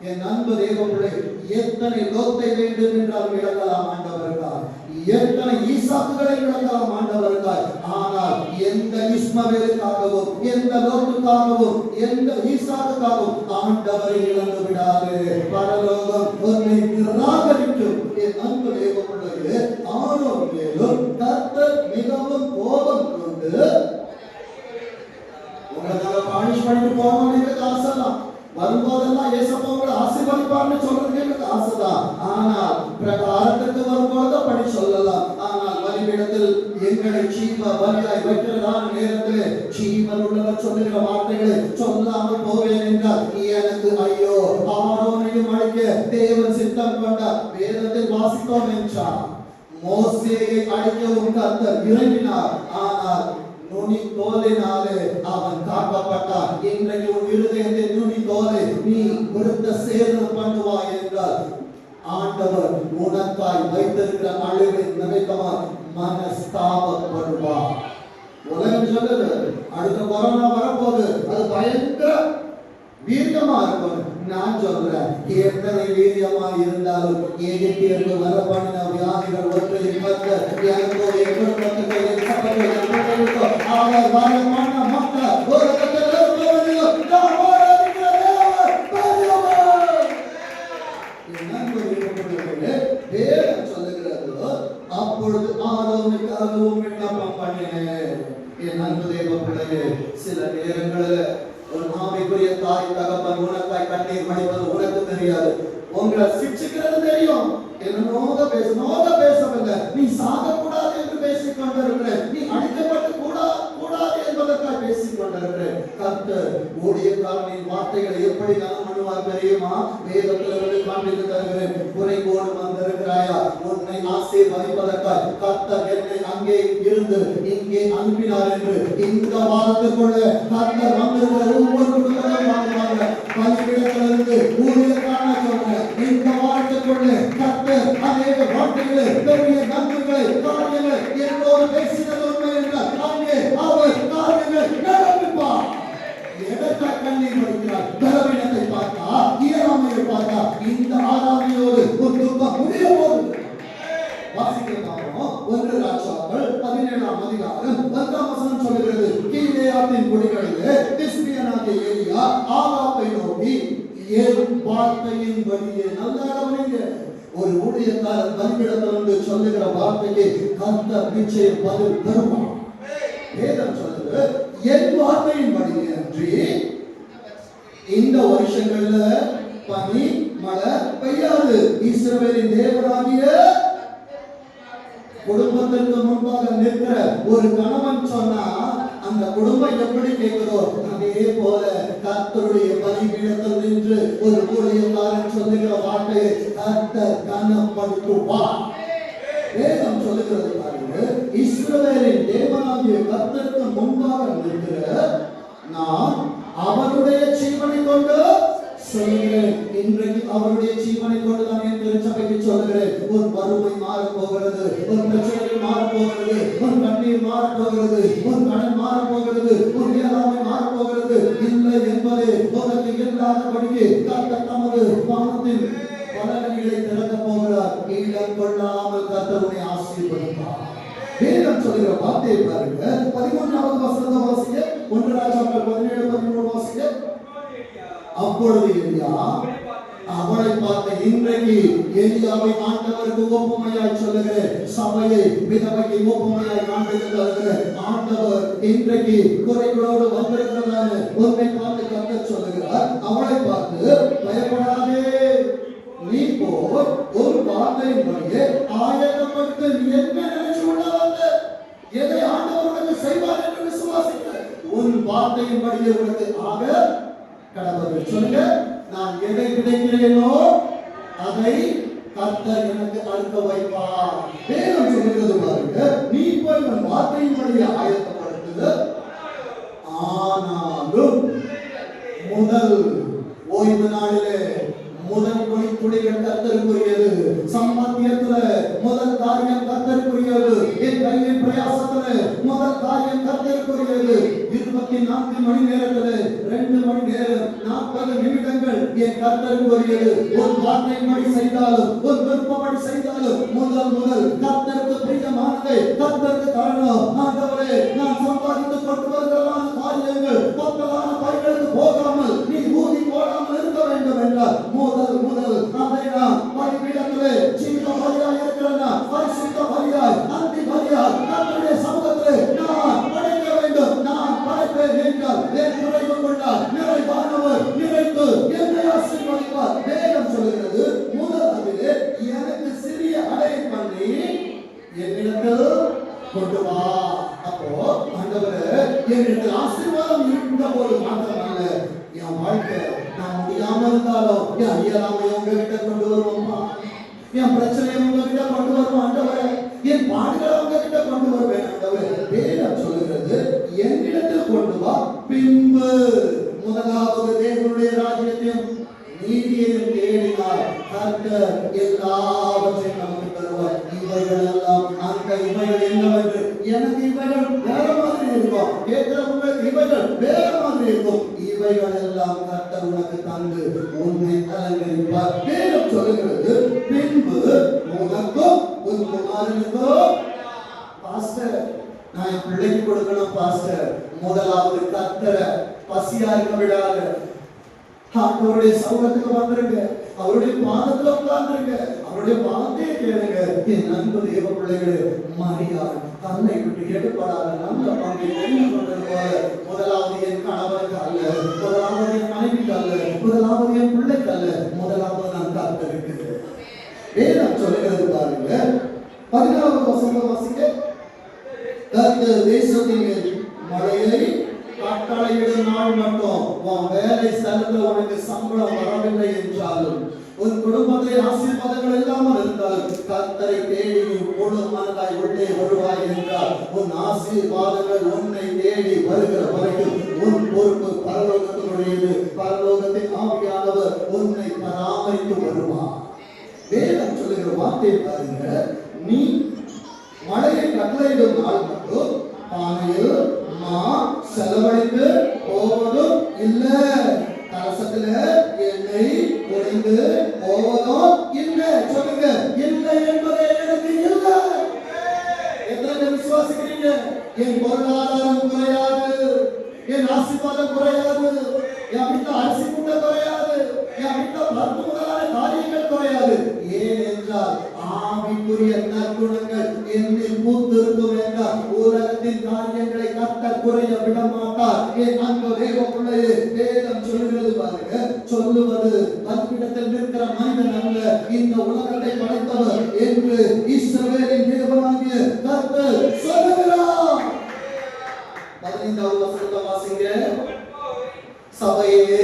என் அன்பு தேவர்களே, எத்தனை லோத்தை வேண்டும் என்றால் இழக்கலாம் ஆண்டவருக்காய், எத்தனை ஈசாக்குகளை இழக்கலாம் ஆண்டவருக்காய். ஆனால் எந்த இஸ்மவேலுக்காகவும் எந்த லோத்துக்காகவும் எந்த ஈசாக்குக்காகவும் ஆண்டவரை இழந்து விடாது. பரலோகம் உன்னை நிராகரிக்கும். என் அன்பு தேவர்களே, ஆரோன் மேலும் கர்த்தர் மிகவும் கோபம் கொண்டு உங்களை பானிஷ் பண்ணிட்டு போகணும்னு எனக்கு ஆசைதான். வரும்போதெல்லாம் ஏசப்பாவோட ஆசீர்வதிப்பார்னு சொல்றதுக்கு எனக்கு ஆசைதான். ஆனால் பிரகாரத்துக்கு வரும்போது அப்படி சொல்லலாம். ஆனால் பலிபீடத்தில் எங்களை ஜீவ பலியாய் வைக்கிறதான நேரத்தில் ஜீவன் உள்ளவர் சொல்லுகிற வார்த்தைகளை சொல்லாமல் போவேன் என்றால் எனக்கு ஐயோ, ஆரோனையும் அழிக்க தேவன் சித்தம் கொண்டார். வேதத்தில் வாசித்தோம் என்றார் மோசேயை அழிக்கவும் கர்த்தர் இறங்கினார். ஆனால் நுனி தோலினாலே அவன் காக்கப்பட்டான். இன்றைக்கு உன் இருதயத்தின் நுனி தோலை நீ விருத்த சேதம் பண்ணுவாய் என்றால் ஆண்டவர் உனக்காய் வைத்திருக்கிற அழிவின் நிமித்தமாய் மனஸ்தாபப்படுவார். உலகம் சொல்லுது அடுத்த கொரோனா வரப்போகுது, அது பயங்கர வீரியமா இருக்கும். நான் சொல்றேன், எத்தனை வீரியமா இருந்தாலும் எகிப்தியருக்கு வர பண்ணின வியாதிகள் ஒன்று அவர் வரமான மக்கள் சொல்லுகிறது. அப்பொழுது ஆரோனுக்காகவும் விண்ணப்பம் பண்ணினேன். என் அன்பு தேவ பிள்ளையே, சில நேரங்களில் ஒரு ஆவிக்குரிய தாய் தகப்பன் உனக்காய் கண்ணீர் வடிப்பது உனக்கு தெரியாது, உங்களை சிக்ஷிக்கிறது தெரியும். என்னோட பேசவில்லை, நீ சாகக்கூடாது என்று பேசிக் கொண்டிருக்கிற, நீ அடிக்கப்பட்டு கூடாது என்பதற்காக பேசிக் கொண்டிருக்கிற கர்த்தர் ஊழியக்காரனின் வார்த்தைகளை எப்படி நான் பண்ணுவார் தெரியுமா? வேதத்திலிருந்து காண்பித்து தருகிறேன். குறைவோடு வந்திருக்கிறாயா? உன்னை ஆசீர்வதிப்பதற்காக கர்த்தர் என்னை அங்கே இருந்து இங்கே அனுப்பினார் என்று இந்த வாரத்துக்குள்ள கர்த்தர் வந்திருக்கிற ஒவ்வொரு குடும்பத்தையும் வாங்குவாங்க. பலிபீடத்திலிருந்து ஊழியக்காரனை சொல்ற இந்த வாரத்துக்குள்ள கர்த்தர் அநேக வார்த்தைகளை, பெரிய நன்மைகளை, காரியங்களை என்னோடு பேசினது உண்மை என்றால் அங்கே அவர் காரியங்களை நடப்பிப்பார். எதற்காக கண்ணீர் வடிக்கிறார்? பலவீனத்தை பார்த்தா, இயலாமையை பார்த்தா, இந்த ஆராதனையோடு ஒரு துன்பம் முடிய போகுது. வாசிக்கிறோம் 1 ராஜாக்கள் 17ஆம் அதிகாரம் 1ஆம் வசனம் சொல்கிறது, கீலேயாத்தின் குடிகளிலே திஸ்பியனாகிய எலியா ஆகாபை நோக்கி என் வார்த்தையின்படியே, நல்லா கவனிங்க, ஒரு ஊழியக்காரன் பலிபீடத்திலிருந்து சொல்லுகிற வார்த்தையை கர்த்தர் நிச்சயம் பதில் தருவார். வேதம் சொல்லுது, என் வார்த்தையின்படி அன்றி இந்த வருஷங்கள்ல பனி மழை பெய்யாது. இஸ்ரவேலின் தேவனாகிய குடும்பத்திற்கு முன்பாக நிற்கிற ஒரு கணவன் சொன்னா அந்த குடும்பம் எப்படி கேட்கிறோ அதே போல கர்த்தருடைய பலிபீடத்தில் நின்று ஒரு ஊழியக்காரன் சொல்லுகிற வார்த்தையை கர்த்தர் கனப்படுத்துவார். வேதம் சொல்லுகிறது பாருங்க, இஸ்ரவேலின் தேவனாகிய கர்த்தருக்கு முன்பாக நிற்கிற நான் அவருடைய ஜீவனை கொண்டு சொல்லுகிறேன், இன்றைக்கு அவருடைய ஜீவனை கொண்டுதான் என் திருச்சபைக்கு சொல்லுகிறேன், உன் வறுமை மாறப் போகிறது, உன் பிரச்சனைகள் மாறப் போகிறது, உன் கண்ணீர் மாறப் போகிறது, உன் கடன் மாறப் போகிறது, உன் இயலாமை மாறப் போகிறது. இல்லை என்பது உனக்கு இல்லாதபடிக்கு கர்த்தர் தமது வானத்தின் பலகணிகளை திறக்க போகிறார். இடம் கொள்ளாமல் கர்த்தர் உன்னை ஆசீர்வதிப்பார். வேதம் சொல்லுகிற வார்த்தையை பாருங்க. 13வது வசனத்தை வாசிங்க. 1 ராஜாக்கள் 17:13 வாசிங்க. அப்பொழுது எலியா அவளை பார்த்த, இன்றைக்கு எலியாவை ஆண்டவருக்கு ஒப்புமையாய் சொல்லுகிற சபையை விதவைக்கு ஒப்புமையாய் காண்பிக்கிற ஆண்டவர் இன்றைக்கு குறைகளோடு வந்திருக்கிறதான உன்னை பார்த்து கர்த்தர் சொல்லுகிறார். அவளை பார்த்து, பயப்படாதே, நீ போய் ஒரு வார்த்தையின்படியே ஆயத்தப்படுத்த. நீ என்ன நினைச்சு உள்ளவங்க, எதை ஆண்டவர் உனக்கு செய்வார் என்று விசுவாசிக்க, உன் வார்த்தையின்படியே உனக்கு ஆக கடவுள். சொல்லுங்க, நான் எதை விதைக்கிறேனோ அதை கர்த்தர் எனக்கு அறுக்க வைப்பார். வேதம் சொல்லுகிறது பாருங்க, நீ போய் உன் வார்த்தையின்படியே ஆயத்தப்படுத்துது. ஆனாலும் முதல் ஓய்வு நாளிலே முதல் துளிகள் கர்த்தருக்குரியது. சம்பாத்தியத்துல முதல் காரியம் கர்த்தருக்குரியது. என் கையின் பிரயாசத்துல முதல் காரியம் கர்த்தருக்குரியது. 24 மணி நேரத்துல 2 மணி நேரம் 40 நிமிடங்கள் என் கர்த்தருக்குரியது. ஒரு வார்த்தையின்படி செய்தாலும் ஒரு விருப்பப்படி செய்தாலும் முதல் கர்த்தருக்கு பிரியமானதை கர்த்தருக்கு தரணும். ஆண்டவரே, நான் சம்பாதித்துக் கொண்டு வருகிறதான காரியங்கள் மக்களான பைகளுக்கு போகாமல் நீ ஊதி போடாமல் இருக்க வேண்டும் என்றால் முதல் அதை நான் பலிபீடத்திலே ஜீவித பலியாய் இருக்கிறேன், பரிசுத்த பலியாய், அந்தி பலியாய் கர்த்தருடைய சமூகத்திலே நான் படைக்க வேண்டும். நான் படைப்பேன் என்றால் என் நிறைவு கொண்டால் நிறைவானவர் நிறைத்து என்னை ஆசீர்வதிப்பார். வேதம் சொல்கிறது, முதலாவதிலே எனக்கு சிறிய அடை பண்ணி என்னிடத்தில் கொண்டு வா. அப்போ ஆண்டவரே, என்னிடத்தில் ஆசீர்வாதம் இருந்த போது மாத்திரமல்ல, என் வாழ்க்கை நான் முடியாம இருந்தாலும் என் இயலாமை உங்ககிட்ட கொண்டு வருவோம்மா, என் பிரச்சனையை உங்ககிட்ட கொண்டு வருவோம் ஆண்டவரே, என் பாடுகளை உங்ககிட்ட கொண்டு வருவேன் ஆண்டவரே. வேதம் சொல்லுகிறது, என்னிடத்தில் கொண்டு வா, பின்பு முதலாவது தேவனுடைய ராஜ்யத்தையும் நீதியையும் தேடினார் கர்த்தர் எல்லாவற்றையும் நமக்கு தருவார். இவைகள் எல்லாம் இவைகள் என்னவென்று எனக்கு இவைகள் வேற மாதிரி இருக்கும், கேட்கிறவங்களுக்கு இவைகள் வேற மாதிரி இருக்கும். இவைகள் எல்லாம் கர்த்தர் உனக்கு தந்து உன்னை அலங்கரிப்பார். வேதம் சொல்லுகிறது, பின்பு உனக்கும் உன் குமாரனுக்கும். பாஸ்டர், நான் என் பிள்ளைக்கு கொடுக்கணும் பாஸ்டர். முதலாவது கர்த்தரை பசியா இருக்க விடாது. அவருடைய சமூகத்துக்கு வந்துருங்க, அவருடைய பாதத்துல உட்கார்ந்துருங்க, அவருடைய வார்த்தையை கேளுங்க. என் அன்பு தேவ பிள்ளைகளே, மரியாள் தன்னை விட்டு எடுப்படாத நல்ல பங்கை தெரிந்து கொண்டிருப்பார். முதலாவது என் கணவருக்கு அல்ல, முதலாவது என் மனைவிக்கு அல்ல, முதலாவது என் பிள்ளைக்கு அல்ல, முதலாவது நான் கர்த்தருக்கு. வேதம் சொல்லுகிறது பாருங்க. 14வது வசனம் வாசிங்க. கர்த்தர் தேசத்தின் மேல் மழையை கட்டளையிடும் நாள் மட்டும் உன் வேலை ஸ்தலத்தில் உனக்கு சம்பளம் வரவில்லை என்றாலும், உன் குடும்பத்தில் ஆசீர்வாதங்கள் இல்லாமல் இருந்தால், கர்த்தரை தேடி முழு மனதாய் உள்ளே வருவாய் என்றால், உன் ஆசீர்வாதங்கள் உன்னை தேடி வருகிற வரைக்கும் உன் பொறுப்பு பரலோகத்தினுடையது. பரலோகத்தின் ஆவியானவர் உன்னை பராமரித்து வருவார். வேதம் சொல்லுகிற வார்த்தை பாருங்க, நீ மழையை கட்டளையிடும் நாள் மட்டும் பானையில் செலவழித்து போவதும் இல்லை, கலசத்துல எண்ணெய் குறைந்து போவதும் இல்லை. சொல்லுங்க, இல்லை என்பதே எனக்கு இல்லை. எத்தனை விசுவாசிக்கிறீங்க? என் பொருளாதாரம் குறையாது, என் ஆசீர்வாதம் குறையாது, என் வீட்டுல அரிசி கூட்ட குறையாது, என் வீட்டுல மருத்துவ முதலான காரியங்கள் குறையாது. ஏனென்றால் ஆவிக்குரிய நற்குணங்கள் என்னில் பூத்திருக்கும் என்றால் உலகத்தின் காரியங்களை கர்த்தர் குறைய விட மாட்டார். என் அன்பு தேவ பிள்ளையே, வேதம் சொல்லுகிறது பாருங்க, சொல்லுவது தன்னிடத்தில் இருக்கிற மனிதன் அல்ல, இந்த உலகத்தை படைத்தவர் என்று இஸ்ரவேலின் தேவனாகிய கர்த்தர் சொல்லுகிறார். 15வது வசனத்தை வாசிங்க. சபையே,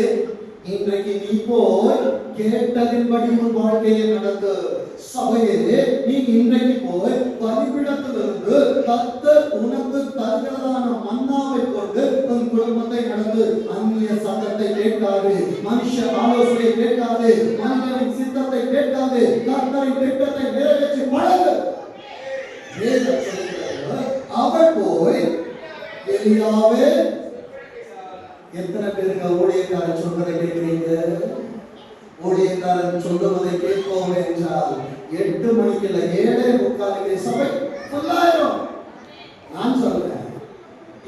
இன்றைக்கு நீ போய் கேட்டதின்படி உன் வாழ்க்கையை நடத்து. சபையே, நீ இன்றைக்கு போய் பலிபீடத்திலிருந்து கர்த்தர் உனக்கு தருகிறதான மன்னாவை கொண்டு உன் குடும்பத்தை நடத்து. அந்நிய சத்தத்தை கேட்காது, மனுஷ ஆலோசனை கேட்காது, மனிதனின் சித்தத்தை கேட்காது, கர்த்தரின் திட்டத்தை நிறைவேற்றி பழகு. அவள் போய் எலியாவே, எத்தனை பேருக்கு ஊழியக்காரன் சொல்றதை கேட்கிறீங்க? ஊழியக்காரன் சொல்லுவதை கேட்போம் என்றால் 8 மணிக்கு இல்ல 7:45 சபை ஃபுல்லாயிரும். நான் சொல்றேன்,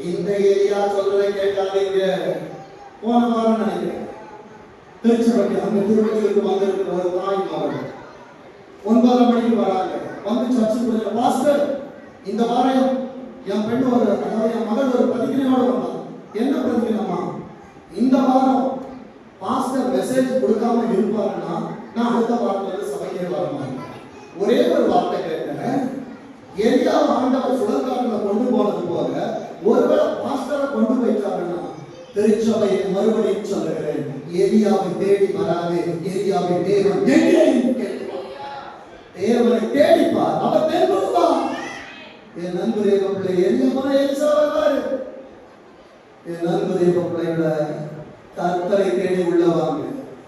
இந்த ஏரியா சொல்றதை கேட்காதீங்க. போன வாரம் நினைக்கிறேன் திருச்சபைக்கு அந்த திருப்பதிக்கு வந்திருக்கிற ஒரு தாய் மாவட்டம் 9:30 மணிக்கு வராங்க. வந்து சர்ச்சுக்கு பாஸ்டர், இந்த வாரம் என் பெண் அதாவது என் மகள் ஒரு பிரதிஜையோட வந்தாங்க. என்ன பிரதிஜைமா? இந்த வாரம் பாஸ்டர் மெசேஜ் கொடுக்காம இருப்பாருன்னா நான் அடுத்த வாரத்துல சபைக்கே வரமாட்டேன். ஒரே ஒரு வார்த்தை கேட்கிறேன், எலியா ஆண்டவர் சுடற்காட்டுல கொண்டு போனது போல ஒருவேளை பாஸ்டரை கொண்டு போயிட்டாருன்னா திருச்சபையை மறுபடியும் சொல்லுகிறேன், எலியாவை தேடி வராது. எலியாவை தேவன் தேவனை தேடிப்பார், அவர் தேடுவார். என் நண்பு தேவ பிள்ளை எலியாவை எலிசா வருவாரு. என் நண்பு தேவ பிள்ளைகளை கர்த்தரை தேடி உள்ளவாங்க.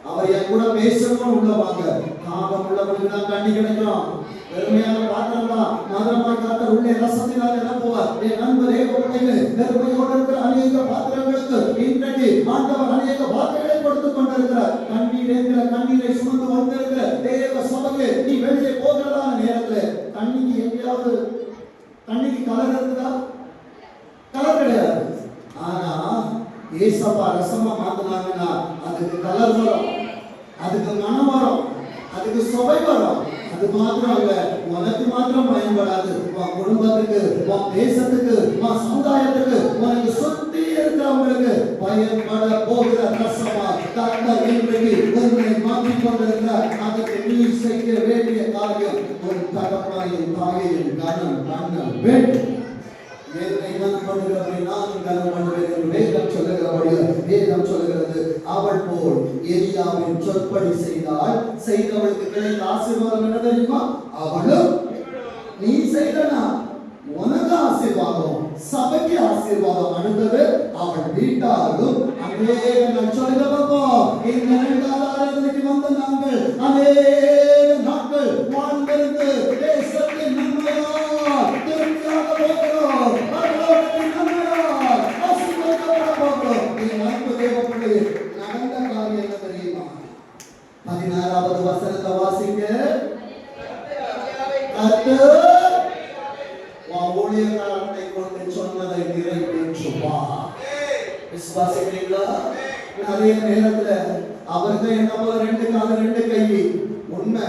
அவர் என் கூட பேசணும்னு உள்ளவாங்க. காகம் உள்ளவனுக்கு தான் தண்ணி கிடைக்கும். பெருமையான பாத்திரம் தான் மதுரமா கர்த்தர் உள்ளே ரசத்தினால் நிரப்புவார். என் நண்பரே பிள்ளைகள், பெருமையோடு இருக்கிற அநேக பாத்திரங்களுக்கு இன்றைக்கு ஆண்டவர் அநேக வார்த்தைகளை கொடுத்துக் கொண்டிருக்கிறார். கண்ணீரை சுமந்து வந்திருக்கிற தேவ சபைக்கு நீ வெளியே போகிறதான நேரத்தில் தண்ணிக்கு எங்கேயாவது தண்ணிக்கு கலர் இருக்குதா? கலர் கிடையாது. ஆனா ஏசப்பா ரசமா மாத்தினாங்கன்னா அதுக்கு கலர் வரும், அதுக்கு மனம் வரும், அதுக்கு சுவை வரும். அது மாத்திரம் இல்ல, உனக்கு மாத்திரம் பயன்படாது, உன் குடும்பத்துக்கு, உன் தேசத்துக்கு, உன் சமுதாயத்துக்கு, உனக்கு சுத்தி இருக்கிறவங்களுக்கு பயன்பட போகிற ரசமா கர்த்தர் இன்றைக்கு உன்னை மாற்றிக் கொண்டிருக்கிறார். அதுக்கு நீ செய்ய வேண்டிய காரியம் உன் தகப்பனையும் தாயையும் கனம் பண்ண வேண்டும். வேதம் சொல்லுகிறது, அவள் போல் எலியாவின் சொற்படி செய்தால் செய்தவளுக்கு கிடைத்த ஆசீர்வாதம் என்ன தெரியுமா? அவளும் நீ செய்தனா உனக்கு ஆசீர்வாதம், சபைக்கு ஆசீர்வாதம். அடுத்தது அவள் வீட்டாரும் அநேக சொல்லுங்க பார்ப்போம். இந்த 2வது ஆராதனைக்கு வந்த நாங்கள் அநேக நாட்கள் வாழ்ந்திருந்து தேசத்தின் நன்மையால் திருப்தியாக போகிறோம். பரலோகத்தின் நன்மையால் ஆசீர்வாதப்பட போகிறோம். என் அன்பு தேவ பிள்ளையே, நடந்த காரியம் என்ன தெரியுமா? 16வது வசனத்தை வாசிங்க. கர்த்தர் ஊழியக்காரனை கொண்டு சொன்னதை நிறைவேற்றுவார். விசுவாசிக்கிறீங்களா? நிறைய நேரத்துல அவருக்கு என்ன போல 2 கால் 2 கை உண்மை.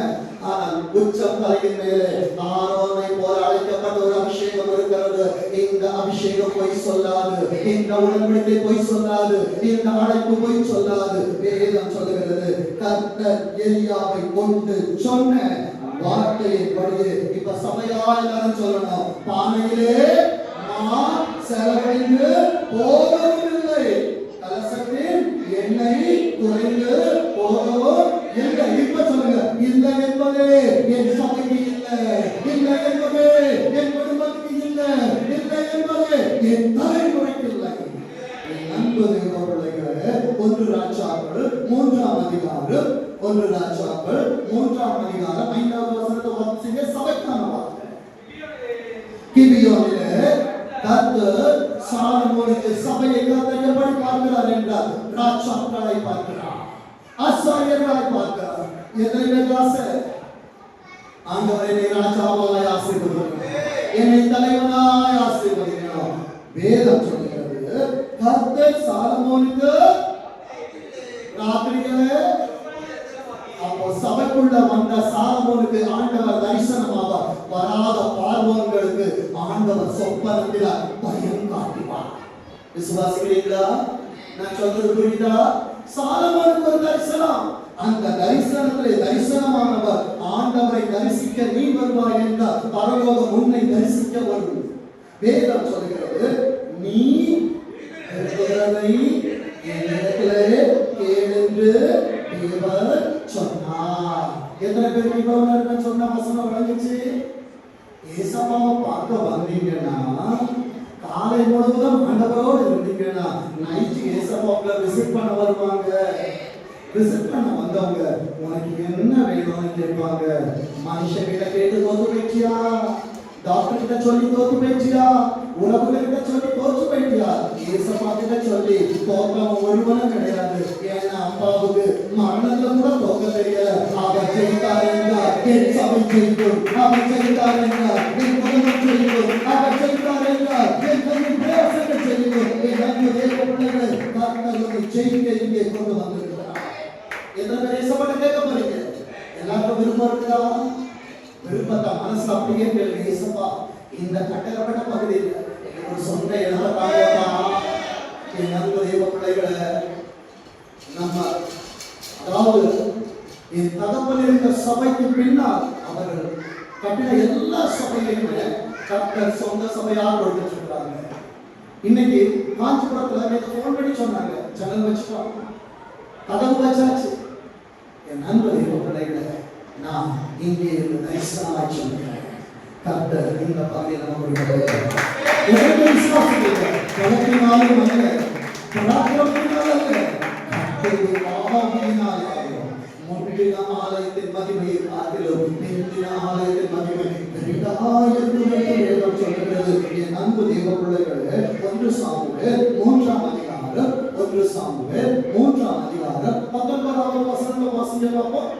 ஆனால் உச்சம் தலையின் மேலே ஆரோனை போல அழைக்கப்பட்ட ஒரு அபிஷேகம் இருக்கிறது. இந்த அபிஷேகம் பொய் சொல்லாது, இந்த உடன்படிக்கை பொய் சொல்லாது, இந்த அழைப்பு பொய் சொல்லாது. வேதம் சொல்லுகிறது, கர்த்தர் எலியாவை கொண்டு சொன்ன வார்த்தையின்படியே. இப்ப சபையா எல்லாரும் சொல்லணும், பானையிலே நான் செலவழிந்து போகவும் இல்லை, கலசத்தில் எண்ணெய் குறைந்து போகவும் இல்லை. இப்ப சொல்லுங்க, இல்லை என்பதே என் சபைக்கு இல்லை, இல்லை என்பதே என் குடும்பத்துக்கு இல்லை, இல்லை என்பதே என் தலைமுறைக்கு இல்லை. அன்பு தேவ பிள்ளைகளே, 1 ராஜாக்கள் 3ஆம் அதிகாரம் 1 ராஜாக்கள் 3ஆம் அதிகாரம் 5வது வசனத்தை வாசிங்க. சபைக்கான வார்த்தை. கிபியோனிலே கர்த்தர் சாலமோனுக்கு சபையை கர்த்தர் எப்படி பார்க்கிறார் என்றால், ராஜாக்களை பார்க்கிறார், ஆசாரியர்களை பார்க்கிறார். எத்தனை ஆசை? ஆண்டவரே, என்னை ராஜாவாய் ஆசீர்வதிக்கணும், என்னை தலைவனாய் ஆசீர்வதிக்கணும். வேதம் சொல்கிறது, கர்த்தர் சாலமோனுக்கு ராத்திரிகளே. அப்போ சபைக்குள்ள வந்த சாலமோனுக்கு ஆண்டவர் தரிசனமாவார். வராத பார்வோன்களுக்கு ஆண்டவர் சொப்பனத்தில் பயம் காட்டுவார். விசுவாசிக்கிறீங்களா? நான் சொல்றது புரியுதா? சாலமோனுக்கு ஒரு தரிசனம். அந்த தரிசனத்திலே தரிசனமானவர் ஆண்டவரை தரிசிக்க நீ வருவாய் என்றால் பரலோகம் உன்னை தரிசிக்க வரும். வேதம் சொல்கிறது, நீ என்னிடத்திலே கேளென்று தேவன் சொன்னார். எத்தனை பேருக்கு இவ்வளவு நேரம் சொன்ன வசனம் விளங்குச்சு? ஏசப்பாவை பார்க்க வந்தீங்கன்னா, காலை முழுவதும் ஆண்டவரோடு இருந்தீங்கன்னா, நைட்டு ஏசப்பாவை விசிட் பண்ண வருவாங்க. விசிட் பண்ண வந்தவங்க உனக்கு என்ன வேணும்னு கேட்பாங்க. மனுஷங்கிட்ட கேட்டு தோத்து போயிட்டியா? டாக்டர் கிட்ட சொல்லி தோத்து போயிட்டியா? உறவுகிட்ட சொல்லி தோத்து போயிட்டியா? ஏசப்பா கிட்ட சொல்லி தோற்றவன் ஒருவனும் கிடையாது. ஏன்னா அப்பாவுக்கு மரணத்துல கூட தோக்க தெரியல. அவர் ஜெயித்தார் என்றார் என் சபை ஜெயிக்கும். அவர் ஜெயித்தார் என்றார் என் குடும்பம் ஜெயிக்கும். அவர் ஜெயித்தார் என்றார் என் கல்வி பிரயாசங்கள் ஜெயிக்கும். என் அன்பு தேவ பிள்ளைகள் கர்த்தரை ஜெயிக்க இங்கே கொண்டு வந்திருக்கிறார். எத்தனை பேர் ஏசப்பாட்ட கேட்க போறீங்க? எல்லாருக்கும் விருப்பம் இருக்குதா? விருப்பத்தை மனசு அப்படியே கேளுங்க. ஏசப்பா, இந்த கட்டளப்பட்ட பகுதியில் ஒரு சொந்த இடத்தை என் அன்பு தேவ பிள்ளைகளை நம்ம, அதாவது என் தகப்பன் இருந்த சபைக்கு பின்னால் அவர்கள் கட்டின எல்லா சபையுமே கர்த்தர் சொந்த சபையாக கொடுத்துட்டு இருக்காங்க. இன்னைக்கு காஞ்சிபுரத்துல போன் பண்ணி சொன்னாங்க, ஜன்னல் வச்சுட்டோம், கதவு வச்சாச்சு. என் அன்பு தேவ பிள்ளைகளை நான் இங்கே இருந்து தரிசனமாய் சொல்கிறேன். கர்த்தர் இந்த பகுதியில் நமக்கு பலத்தினாலும் அல்ல, பராக்கிரமத்தினால் அல்ல, கர்த்தருடைய ஆவியினால் ஆகும். முற்றின ஆலயத்தின் மகிமையை பார்க்கிறோம். பிந்தின ஆலயத்தின் மகிமை பெரிதாயிருந்து வேதம் சொல்கிறது. என் அன்பு தேவ பிள்ளைகளே, 1 சாமுவேல் 3ஆம் அதிகாரம் 1 சாமுவேல் 3ஆம் அதிகாரம் 19வது வசனத்தை வாசிங்க பார்ப்போம்.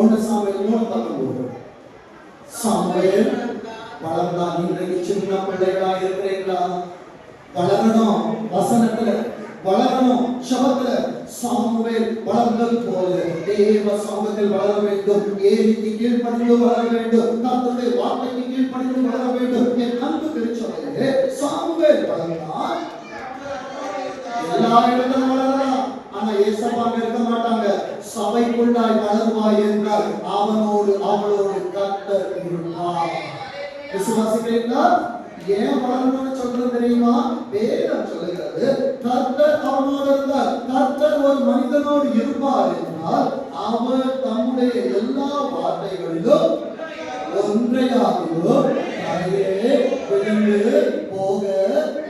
1 சாமுவேல் 3:19. சாமுவேல் வளர்ந்தா. இன்றைக்கு சின்ன பிள்ளைகளா இருக்கிறீங்களா? வளரணும், வசனத்துல வளரணும், சபத்துல சாமுவேல் வளர்ந்தது போல தேவ சமூகத்தில் வளர வேண்டும். ஏரிக்கு கீழ்ப்படிந்து வளர வேண்டும். கர்த்தருடைய வார்த்தைக்கு கீழ்ப்படிந்து வளர வேண்டும். என் அன்பு திருச்சபையிலே சாமுவேல் வளர்ந்தான். எல்லா இடத்திலும் வளரலாம். ஆனா ஏசப்பாங்க இருக்க மாட்டாங்க. சபைக்குள்ளாய் வளருவாய் என்றால் அவனோடு அவளோடு கர்த்தர் இருப்பார். விசுவாசிக்கிறீங்களா? ஏன் வளரணும்னு சொல்றது தெரியுமா? வேதம் சொல்லுகிறது, கர்த்தர் அவனோடு இருந்தார். கர்த்தர் ஒரு மனிதனோடு இருப்பார் என்றால் அவர் தம்முடைய எல்லா வார்த்தைகளிலும் ஒன்றையாகிலும் தரையிலே விழுந்து போக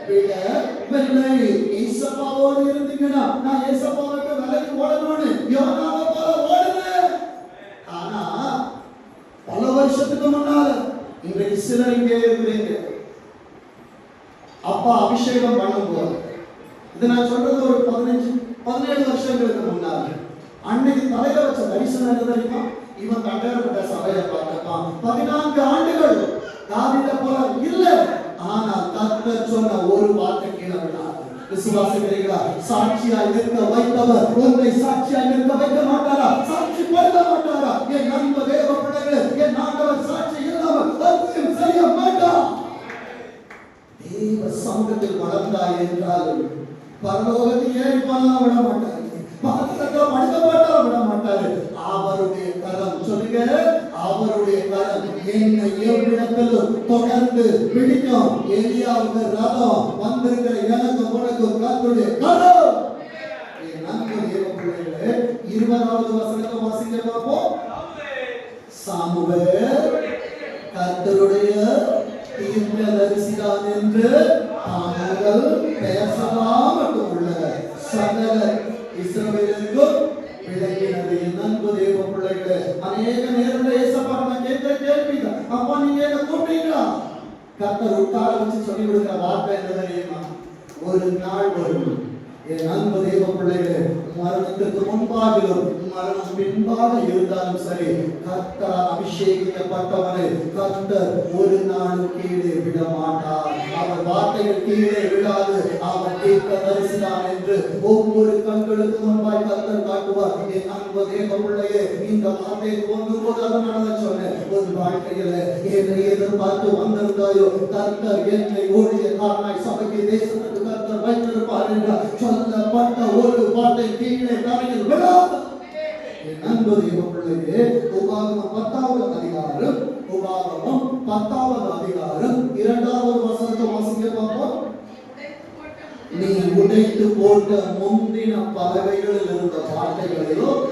விடவில்லை. ஏசப்பாவோடு இருந்தீங்கன்னா, நான் ஏசப்பாவுக்கு விலகி ஓடணும்னு யோனாவை போல ஓடுறேன். ஆனா பல வருஷத்துக்கு முன்னால இன்றைக்கு சிலர் இங்கே இருக்கிறீங்க. அப்பா அபிஷேகம் பண்ணும்போது, இது நான் சொல்றது ஒரு 15-17 வருஷங்களுக்கு முன்னால, அன்னைக்கு தலையில வச்ச தரிசனம் என்ன தெரியுமா? இவன் கட்டப்பட்ட சபையை பார்த்தான். 14 ஆண்டுகள் தாவீத போல இல்ல. ஆனால் கர்த்தர் சொன்ன ஒரு வார்த்தை கீழே விடாது. விசுவாசிக்கிறீங்களா? சாட்சியாய் நிற்க வைத்தவர் ஒன்றை சாட்சியாய் நிற்க வைக்க மாட்டாரா? சாட்சி படுத்த மாட்டாரா? என் அன்பு தேவ பிள்ளைகளே, என் ஆண்டவர் சாட்சி இல்லாமல் ஒன்றையும் செய்ய மாட்டார். தேவ சமூகத்தில் வளர்ந்தாய் என்றாலும் பரலோகத்தில் ஏறி பண்ண விட மாட்டார். பாத்திரத்தில் மனித மாட்டார விட மாட்டாரு. அவருடைய கரம், சொல்லுங்க, அவருடைய கரம் என்னை எவ்விடத்திலும் தொடர்ந்து பிடிக்கும். எலியாவுக்கு ரதம் வந்திருக்கிற எனக்கு உனக்கு கர்த்தருடைய கரம். என் அன்பு தேவ பிள்ளைகளே, 20வது வசனத்தை வாசிக்க பார்ப்போம். சாமுவேல் கர்த்தருடைய தீர்க்கதரிசிதான் என்று தாங்கள் பேசலாம் உள்ள சகல இஸ்ரவேலுக்கும் விளங்கினது. என் அன்பு தேவ பிள்ளைகளே, அநேக நேரத்தில் ஏசப்பா நான் கேட்கிற கேள்விதான், அப்பா நீங்க என்ன கூப்பிட்டீங்களா? கர்த்தர் உட்கார வச்சு சொல்லி கொடுக்கிற வார்த்தை என்ன தெரியுமா? ஒரு நாள் வரும் என் அன்பு தேவ பிள்ளைகளே, மரணத்துக்கு முன்பாகிலும் மரணம் பின்பாக இருந்தாலும் சரி, கர்த்தரால் அபிஷேகிக்கப்பட்டவனை கர்த்தர் ஒரு நாளும் கீழே விட மாட்டார். அவர் வார்த்தைகள் கீழே விடாது. அவர் தீர்க்கதரிசிதான் என்று ஒவ்வொரு கண்களுக்கு முன்பாய் கர்த்தர் காட்டுவார். என் அன்பு தேவ பிள்ளையே, இந்த வார்த்தையை துவங்கும் போது அதனால சொன்னேன், ஒரு வாழ்க்கையில என்னை எதிர்பார்த்து வந்திருந்தாயோ, கர்த்தர் என்னை ஊழியக்காரனாய் சபைக்கு தேசத்துக்கு கர்த்தர் வைத்திருப்பார் என்றார் சொல்லப்பட்ட ஒரு வார்த்தை கீழே தரையில் விடாது. என் அன்பு தேவ பிள்ளையே, உபாகமம் 10வது அதிகாரம், உபாகமம் 10வது அதிகாரம் 2வது வசனத்தை வாசிக்க பார்ப்போம். நீ உடைத்து போட்ட முந்தின பலகைகளில் இருந்த வார்த்தைகளிலும்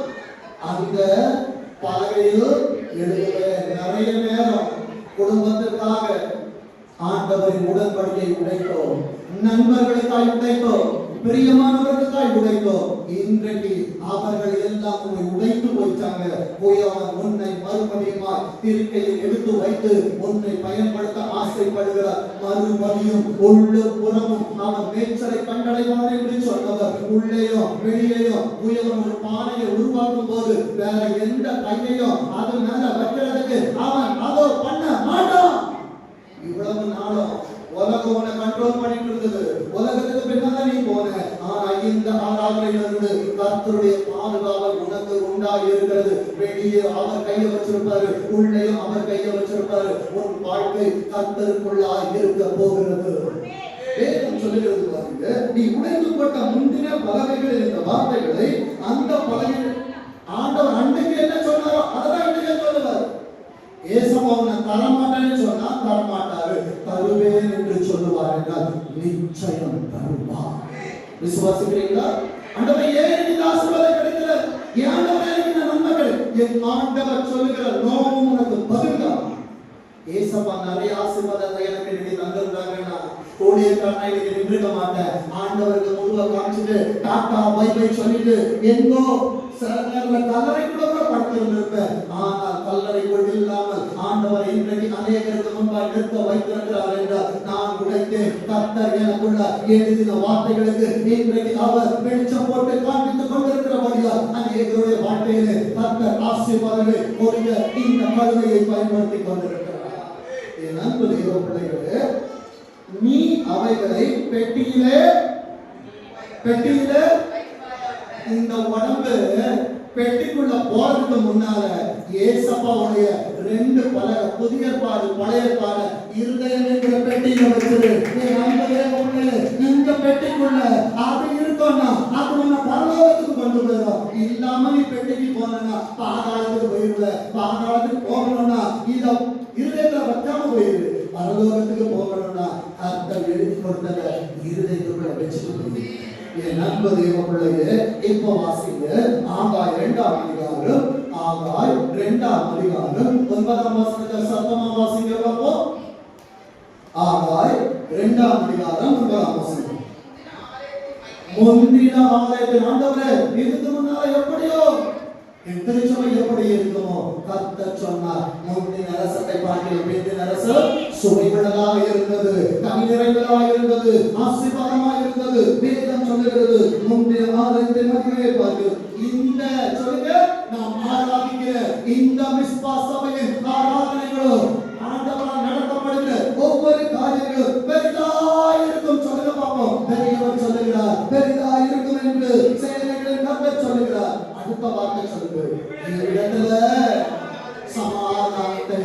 அந்த பலகையில் எழுதுவேன். நிறைய நேரம் குடும்பத்திற்காக ஆண்டவரின் உடன்படிக்கை உடைத்தோம், நண்பர்களுக்காய் உடைத்தோம், பிரியமானவர்களுக்காய் உடைத்தோம். இன்றைக்கு அவர்கள் எல்லாம் உன்னை உடைத்து போயிட்டாங்க. போயவன் உன்னை மறுபடியும் திருக்கையில் எடுத்து வைத்து உன்னை பயன்படுத்த ஆசைப்படுகிறார். மறுபடியும் உள்ளும் புறமும் அவன் மேய்ச்சலை கண்டடைவான் என்று சொன்னவர் உள்ளேயும் வெளியேயும் உயவன் ஒரு பானையை உருவாக்கும் போது வேற எந்த கையையும் அது மேல வைக்கிறதுக்கு அவன் அதோ பண்ண மாட்டான். இவ்வளவு நாளும் உலகம் உன்னை கண்ட்ரோல் பண்ணிட்டு இருந்தது. உலகத்துக்கு பின்னால நீ போன. ஆனா இந்த ஆராதனையிலிருந்து கர்த்தருடைய பாதுகாவல் உனக்கு உண்டாகி இருக்கிறது. வெளியே அவர் கையை வச்சிருப்பாரு, உள்ளேயும் அவர் கையை வச்சிருப்பாரு. உன் வாழ்க்கை கர்த்தருக்குள்ளாய் இருக்க போகிறது. வேதம் சொல்லுகிறது பாருங்க, நீ உடைக்கப்பட்ட முந்தின பலகைகள் என்ற வார்த்தைகளை அந்த பலகைகள் ஆண்டவர் அன்றைக்கு என்ன சொன்னாரோ அதான் இன்றைக்கு சொல்லுவார். ஏசப்பா உன்னை தரமாட்டேன்னு சொன்னா தரமாட்டாரு, தருவேன் என்று சொல்லுவார் என்றால் நிச்சயம் தருவார். விசுவாசிக்கிறீங்களா? ஆண்டவரே ஏன் இந்த ஆசீர்வாதம் கிடைக்கல? ஏன் ஆண்டவரே எனக்கு இந்த நன்மை கிடைக்கல? என் ஆண்டவர் சொல்லுகிற நோவும் உனக்கு பதில்தான். ஏசப்பா நிறைய ஆசீர்வாதத்தை எனக்கு நீ தந்திருந்தாங்கன்னா கோடியக்காரனா இன்னைக்கு நின்றுக்க மாட்டேன். ஆண்டவருக்கு முருக காமிச்சிட்டு டாட்டா பை பை சொல்லிட்டு எங்கோ சில நேரத்தில் கல்லறை கூட படுத்திருந்திருப்பேன். ஆனால் கல்லறைக்குள் இல்லாமல் ஆண்டவர் இன்றைக்கு அநேகருக்கு முன்பாக நிற்க வைத்திருக்கிறார் என்றால் நான் உடைத்தேன். கர்த்தர் எனக்குள்ள எழுதின வார்த்தைகளுக்கு இன்றைக்கு அவர் வெளிச்சம் போட்டு காண்பித்துக் கொண்டிருக்கிறபடியால் அநேகருடைய வாழ்க்கையிலே கர்த்தர் ஆசீர்வாதங்களை கொடுக்க இந்த கழுதையை பயன்படுத்தி கொண்டிருக்கிறார். என் அன்பு தெய்வ பிள்ளைகளே, நீ அவைகளை பெட்டியிலே இந்த உடம்பு பெட்டிக்குள்ள போறதுக்கு முன்னால ஏசப்பாவுடைய 2 பலகை புதிய ஏற்பாடு பழைய ஏற்பாடு இருதயம் என்கிற பெட்டியில வச்சிரு. இந்த பெட்டிக்குள்ள அது இருக்கும்னா அது உன்னை பரலோகத்துக்கு கொண்டு போயிடும். இல்லாம நீ பெட்டிக்கு போனா பாதாளத்துக்கு போயிருவ. பாதாளத்துக்கு போகணும்னா இத இருதயத்துல வைக்காம போயிரு. பரலோகத்துக்கு போகணும்னா கர்த்தர் எழுதி கொடுத்தத இருதயத்துக்குள்ள வச்சுட்டு போயிரு. என் நண்பு தேவ பிள்ளையே, இப்போ வாசிங்க ஆகாய் 2ஆம் அதிகாரம், ஆகாய் 2ஆம் அதிகாரம் 9ஆம் வசனத்தை சத்தமா வாசிங்க பாப்போம். ஆகாய் 2ஆம் அதிகாரம் 9ஆம் வசனம். முந்தின ஆலயத்தின் ஆண்டவரே, இதுக்கு முன்னால எப்படியோ என் திருச்சபை எப்படி இருக்குமோ கர்த்தர் சொன்னார். முந்தின அரசத்தை பார்க்க பிந்தின அரசு சுவையுள்ளதாக இருந்தது, கனி நிறைந்ததாக இருந்தது, ஆசீர்வாதமாக இருந்தது. வேதம் சொல்லுகிறது முந்தின ஆலயத்தின் மகிமையை பார்க்க இந்த சொல்லுங்க நாம் ஆராதிக்கிற இந்த மிஸ்பா சபையின் ஆராதனைகளோ ஆண்டவரால் நடத்தப்படுகிற ஒவ்வொரு காரியங்களும் பெரிதாய் இருக்கும். சொல்லுங்க பாப்போம். பெரியவர் சொல்லுகிறார் பெரிதாய் இருக்கும் என்று சேனைகளின் கர்த்தர் சொல்லுகிறார். அடுத்த வார்த்தை சொல்லுங்க, இந்த இடத்துல சமாதானத்தை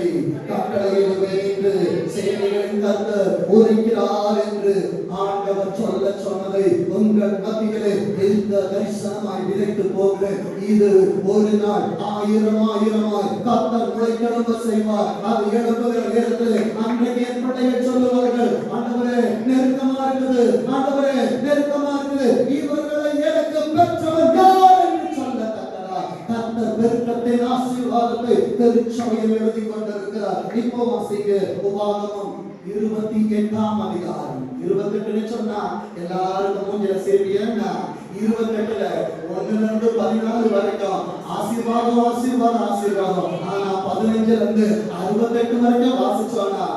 கட்டளையிடுவேன் என்று சேனைகளின் கர்த்தர் உரைக்கிறார் என்று ஆண்டவர் சொல்ல சொன்னதை உங்கள் மத்தியிலே இந்த தரிசனமாய் விதைத்து போகிறேன். இது ஒரு நாள் ஆயிரமாய் கர்த்தர் முளைக்கெழும்ப செய்வார். அது எழும்புகிற நேரத்தில் அன்றைக்கு என் பிள்ளைகள் சொல்லுவார்கள், ஆண்டவரே நெருக்கமா இருக்குது, ஆண்டவரே நெருக்கமா இருக்குது, இவர்களை எனக்கு பெற்றவர் யார் என்று சொல்லத்தக்கதா கர்த்தர் பெருக்கத்தின் ஆசீர்வாதத்தை திருச்சபையில் எழுதி கொண்டிருக்கிறார். இப்போ வாசிங்க உபாகமம் 28ஆம் அதிகாரம். 28 சொன்னா எல்லாருக்கும் மூஞ்சில சேவியன்னா 28ல 1 14 வரைக்கும் ஆசீர்வாதம் ஆசீர்வாதம் ஆசீர்வாதம். ஆனா 15ல இருந்து 68 வரைக்கும் வாசிச்சோன்னா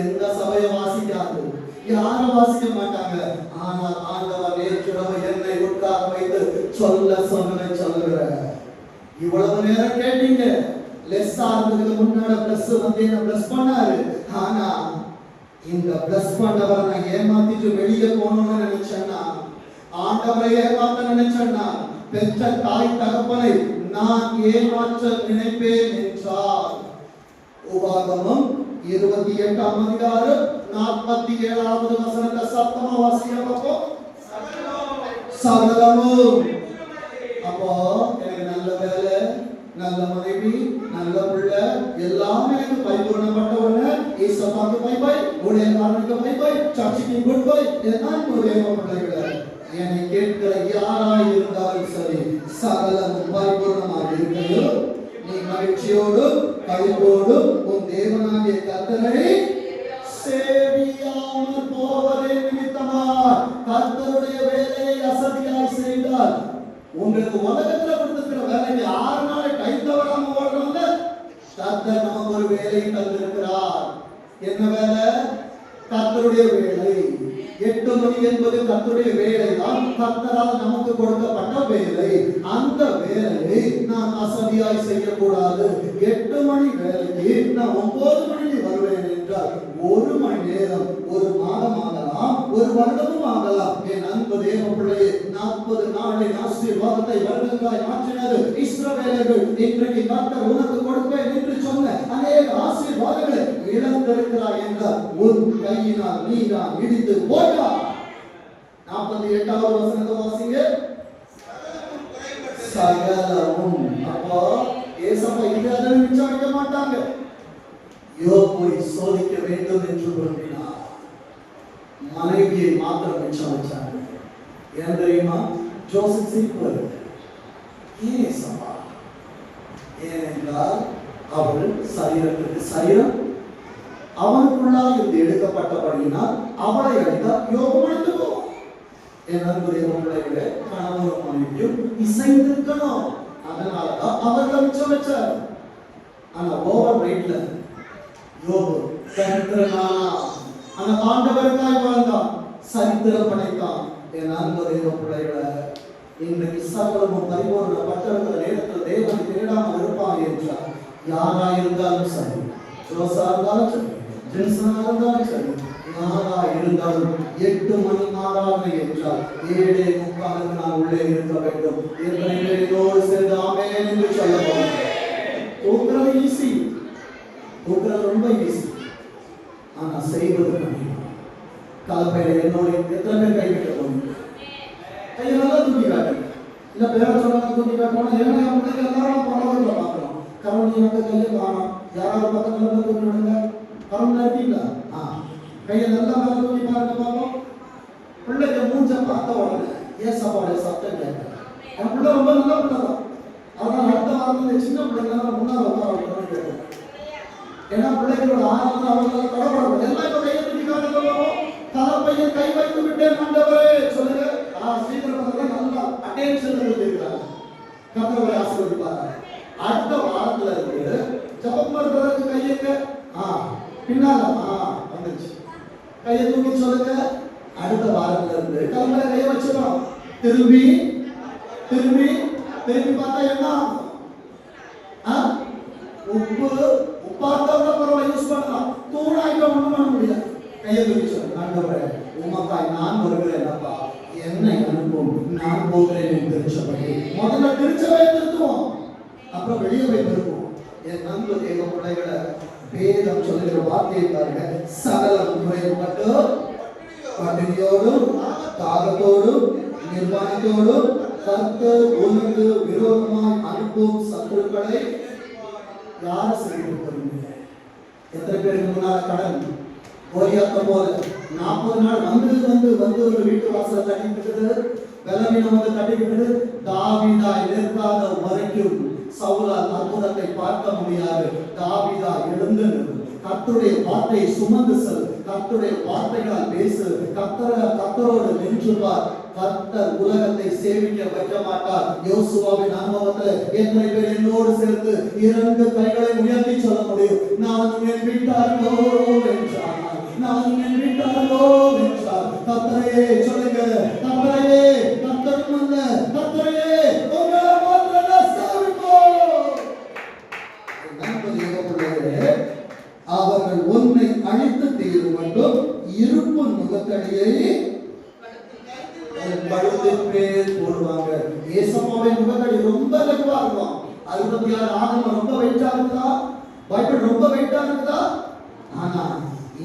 எந்த சபையை வாசிக்காது, யாரும் வாசிக்க மாட்டாங்க. ஆனால் ஆண்டவர் நேற்றிரவு என்னை உட்கார வைத்து சொல்ல சொன்னதை சொல்லுகிற இவ்வளவு நேரம் கேட்டீங்க. லெஸ் ஆகிறதுக்கு முன்னாடி பிளஸ் வந்து என்ன பிளஸ் பண்ணாரு. ஆனா இந்த பிளஸ் பண்ணவரை நான் ஏமாத்திட்டு வெளியே போகணும்னு நினைச்சேன்னா, ஆண்டவரை ஏமாத்த நினைச்சேன்னா, பெற்ற தாய் தகப்பனை நான் ஏமாற்ற நினைப்பேன் என்றார். உபாகமம் 28ஆம் அதிகாரம் 47வது வசனத்தை சத்தமா வாசிக்கிறப்போ சகலமும். அப்போ எனக்கு நல்ல வேலை, நல்ல மனைவி, நல்ல பிள்ளை எல்லாம் எனக்கு பரிபூர்ணப்பட்ட உடனே ஏசப்பாக்கு பை பை, ஊழியக்காரனுக்கு பை பை, சர்ச்சுக்கு குட் பை. எல்லாம் பிள்ளைகளை என்னை கேட்கிற யாராய் இருந்தாலும் சரி சகலமும் பரிபூர்ணமாக இருக்கையோ நீங்க பயத்தோடும் உன் தேவனாகிய கர்த்தரை சேவியாமல் போவதே நிமித்தமா கர்த்தருடைய வேலையை அசதியாய் செய்தார். உங்களுக்கு உலகத்துல கொடுத்திருக்கிற வேலையை 6 நாள் கை தவறாம ஓடுறவங்க கர்த்தர் நமக்கு ஒரு வேலையை தந்திருக்கிறார். என்ன வேலை? கர்த்தருடைய வேலை. 8 மணி என்பது கர்த்தருடைய வேலை தான். கர்த்தரால் நமக்கு கொடுக்கப்பட்ட வேலை. அந்த வேலையை நாம் அசதியாய் செய்யக்கூடாது. 8 மணி வேலைக்கு நான் 9 மணிக்கு வருவேன் என்றால் 1 மணி நேரம், 1 மாதம் ஆகலாம், 1 வருடமும் ஆகலாம். என் அன்பு தேவ பிள்ளையே, 40 நாளின் ஆசீர்வாதத்தை வருடங்களாய் மாற்றினது இஸ்ரவேலர்கள். இன்றைக்கு கர்த்தர் உனக்கு கொடுப்பேன் என்று சொன்ன அநேக ஆசீர்வாதங்களை இழந்திருக்கிறாய் என்றால் உன் கையினால் நீ தான் இடித்து போட்டா. 48வது வசனத்தை வாசிங்க. சகலமும். அப்போ ஏசப்பா இதை மிச்சம் வைக்க மாட்டாங்க. யோபை சோதிக்க வேண்டும் என்று விரும்பினார். மனைவியை மாத்திரம் மிச்சம் வச்சாங்க. ஏன் தெரியுமா? ஜோசப் சீக்குவர். ஏன் ஏசப்பா? ஏனென்றால் அவள் சரீரம் அவனுக்குள்ளாக இருந்து எடுக்கப்பட்டபடியினால் அவளை அடித்தால் யோபு அழிந்து போவான். என் அன்புடைய பிள்ளைகளே, கணவனும் மனைவியும் இசைந்திருக்கணும். அதனாலதான் அவர்கள் மிச்சம் வச்சார். ஆனா ஓவர் ரைட்ல யோபு அந்த ஆண்டவருக்காய் வாழ்ந்தான், சரித்திரம் படைத்தான். என் அன்புடைய பிள்ளைகளை, இன்றைக்கு சகலமும் பரிபூர்ண பட்டிருக்கிற நேரத்தில் தேவனை தேடாமல் இருப்பான் என்றால் யாராயிருந்தாலும் சரி, ஜோசா இருந்தாலும் சரி, ஜென்சனா இருந்தாலும் சரி, யாரா இருந்தாலும் 8 மணி நாளாக என்றால் 7:45 நான் உள்ளே இருக்க வேண்டும். எத்தனை பேரோடு சேர்ந்து ஆமென் என்று சொல்ல போகிறேன். தூக்குறது ஈஸி, தூக்குறது ரொம்ப ஈஸி. ஆனா செய்வது கடினம். கலப்பையில என்னோட எத்தனை பேர் கைவிட்ட போனீங்க? கையை நல்லா தூக்கி காட்டுங்க. இல்ல பேர சொல்லாத தூக்கி காட்டணும். ஏன்னா என் பிள்ளைங்க எல்லாரும் பரவாயில்ல பார்க்கணும். கருணை எனக்கு கையை காணும். யாராவது பக்கத்துல இருந்து தூக்கி விடுங்க. கருணை இருக்கீங்களா? கையை நல்லா மேல தூக்கி பாருங்க பார்ப்போம். பிள்ளைங்க மூஞ்ச பார்த்த உடனே ஏசப்பாடைய சத்தம் கேட்க. என் பிள்ளை ரொம்ப நல்ல பிள்ளை தான். அதனால அடுத்த வாரத்துல சின்ன பிள்ளைங்க முன்னாள் உட்கார கேட்கணும். ஏன்னா பிள்ளைகளோட ஆர்வம் அவங்களால தொடப்படும். எல்லாம் இப்ப கையை தூக்கி காட்டுங்க. தலைப்பையை கை வைத்து விட்டேன் ஆண்டவரே சொல்லுங்க. ஸ்ரீதரன் நல்லா அட்டென்ஷன் இருக்கிறாங்க. கர்த்தரை ஆசீர்வதிப்பாங்க. அடுத்த வாரத்துல இருந்து ஜெபம் பண்றதுக்கு கையெங்க பின்னால வந்துச்சு. கையை தூக்கி சொல்லுங்க. அடுத்த வாரத்துல இருந்து கல்மல கையை வச்சுக்கணும். திரும்பி திரும்பி திரும்பி பார்த்தா என்ன உப்பார்த்தவங்க பரவாயில்ல யூஸ் பண்ணலாம். தூணாய்க்க ஒண்ணும் பண்ண முடியாது. கையை தூக்கி சொல்லு. ஆண்டவரே உமக்காய் நான் வருகிறேன் அப்பா, என்னை அனுப்பும், நான் போகிறேன் என்று திருச்சபை. முதல்ல திருச்சபை திருத்துவோம், அப்புறம் வெளியே போய் திருத்துவோம். என் நண்பு தேவ பிள்ளைகளை வேதம் சொல்லுகிற வார்த்தையை பாருங்க. சகலம் குறைபட்டு பட்டினியோடும் தாகத்தோடும் நிர்வாணத்தோடும் கர்த்தர் உனக்கு விரோதமாய் அனுப்பும் சத்துருக்களை யார் செய்திருக்கிறீங்க? எத்தனை பேருக்கு முன்னால கடன் கோலியாத்த போல 40 நாள் வந்து ஒரு வீட்டு வாசலை தட்டிக்கிட்டு பலவீனம் வந்து தட்டிக்கிட்டு தாவீதாய் நிற்காத வரைக்கும் சவுலால் அற்புதத்தை பார்க்க முடியாது. தாவீதா எழுந்து கர்த்தருடைய வார்த்தையை சுமந்து செல், கர்த்தருடைய வார்த்தைகளால் பேசு, கர்த்தரோடு நின்று பார். கர்த்தர் உலகத்தை சேவிக்க வைக்க மாட்டார். யோசுவாவின் அனுபவத்துல எத்தனை பேர் என்னோடு சேர்ந்து 2 கைகளை உயர்த்தி சொல்ல முடியும்? நான் என் வீட்டாரோ என்றார், நான் என் வீட்டாரோ என்றார். கர்த்தரையே சொல்லுங்க. கர்த்தரையே, கர்த்தரும் அல்ல, கர்த்தரையே உங்களை மாத்திரம் சேவிப்போம். அவர்கள் உன்னை அழித்து தீரும் மட்டும் இருப்பு முகத்தடியை போடுவாங்க. ஏசப்பாவின் முகத்தடி ரொம்ப லகுவா இருக்கும். 66 ஆகமம் ரொம்ப வெயிட்டா இருக்குதா? பைபிள் ரொம்ப வெயிட்டா இருக்குதா? ஆனா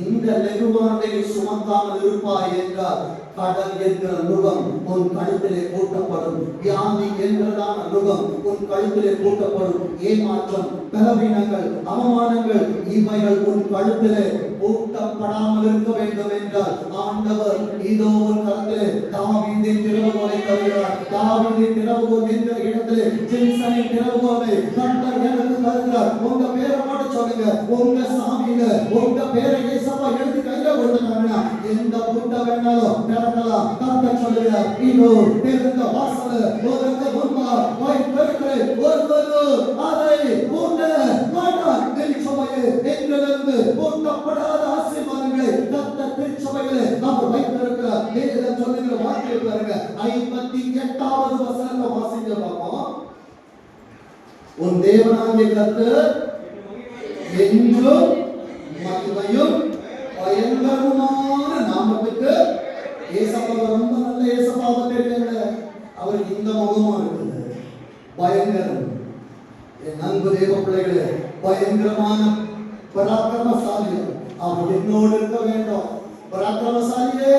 இந்த லகுவானதை சுமக்காமல் இருப்பாய் என்றால் கடன் என்கிற நுகம் உன் கழுத்திலே கூட்டப்படும். வியாதி என்கிறதான நுகம் உன் கழுத்திலே கூட்டப்படும். ஏமாற்றம், பலவீனங்கள், அவமானங்கள் இவைகள் உன் கழுத்திலே கூட்ட வைக்கப்படாமல் இருக்க வேண்டும் என்றால் ஆண்டவர் இதோ ஒரு கரத்திலே தாவீதின் திறவுகோலை தருகிறார். தாவீதின் திறவுகோல் என்ற இடத்திலே ஜென்சனின் திறவுகோலை கர்த்தர் எனக்கு தருகிறார். உங்க பேரை மட்டும் சொல்லுங்க. உங்க சாமியில உங்க பேரை இயேசுவா எழுதி கையில கொடுத்தாங்கன்னா எந்த புட்ட வேணாலும் திறக்கலாம். கர்த்தர் சொல்லுகிறார், இதோ திறந்த வாசல் உனக்கு முன்பாக வைத்திருக்கிறேன். ஒருவரும் அதை பூட்ட மாட்டார். திருச்சபையே எங்களிலிருந்து பூட்டப்படாத ஆசீர்வாதங்களை கர்த்தர் திருச்சபையிலே அவர் வைத்திருக்கிறார். வேதம் சொல்லுகிற வார்த்தையை பாருங்க. 58வது வசனத்தை வாசிங்க பாப்போம். உன் தேவனாகிய கர்த்தர் என்றும் மகிமையும் பயங்கரமான நாமத்துக்கு ஏசப்பா ரொம்ப நல்ல ஏசப்பாவை தெரியுங்க. அவருக்கு இந்த முகமும் இருக்குது, பயங்கரம். என் அன்பு தேவ பிள்ளைகளே, பயங்கரமான பராக்கிரமசாலிகள் அவர் என்னோடு இருக்க வேண்டும். பராக்கிரமசாலியே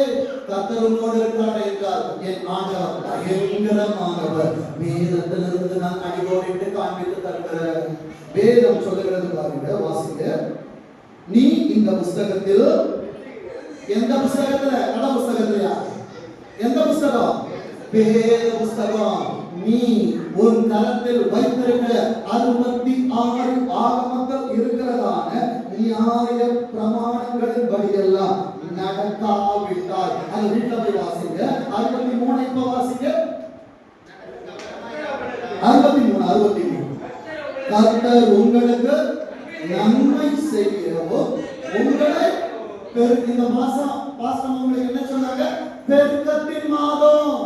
கர்த்தர் உன்னோடு இருக்கிறார் என்றால் என் ஆண்டவர் பயங்கரமானவர். வேதத்திலிருந்து நான் அடிகோடிட்டு காண்பித்து தருகிறேன். வேதம் சொல்லுகிறது பாருங்க, வாசிங்க. நீ இந்த புஸ்தகத்தில் எந்த புஸ்தகத்துல? கட புஸ்தகத்திலயா? எந்த புஸ்தகம்? வேத புஸ்தகம். நீ உன் கரத்தில் வைத்திருக்கிற 66 ஆகமங்கள் இருக்கிறதான நியாய பிரமாணங்களின் படியெல்லாம் நடக்காவிட்டால் அது வீட்டுல போய் வாசிங்க. 63 இப்ப வாசிங்க. 63 கர்த்தர் உங்களுக்கு நன்மை செய்யவும் உங்களை இந்த மாசம் உங்களுக்கு என்ன சொன்னாங்க? பெருக்கத்தின் மாதம்.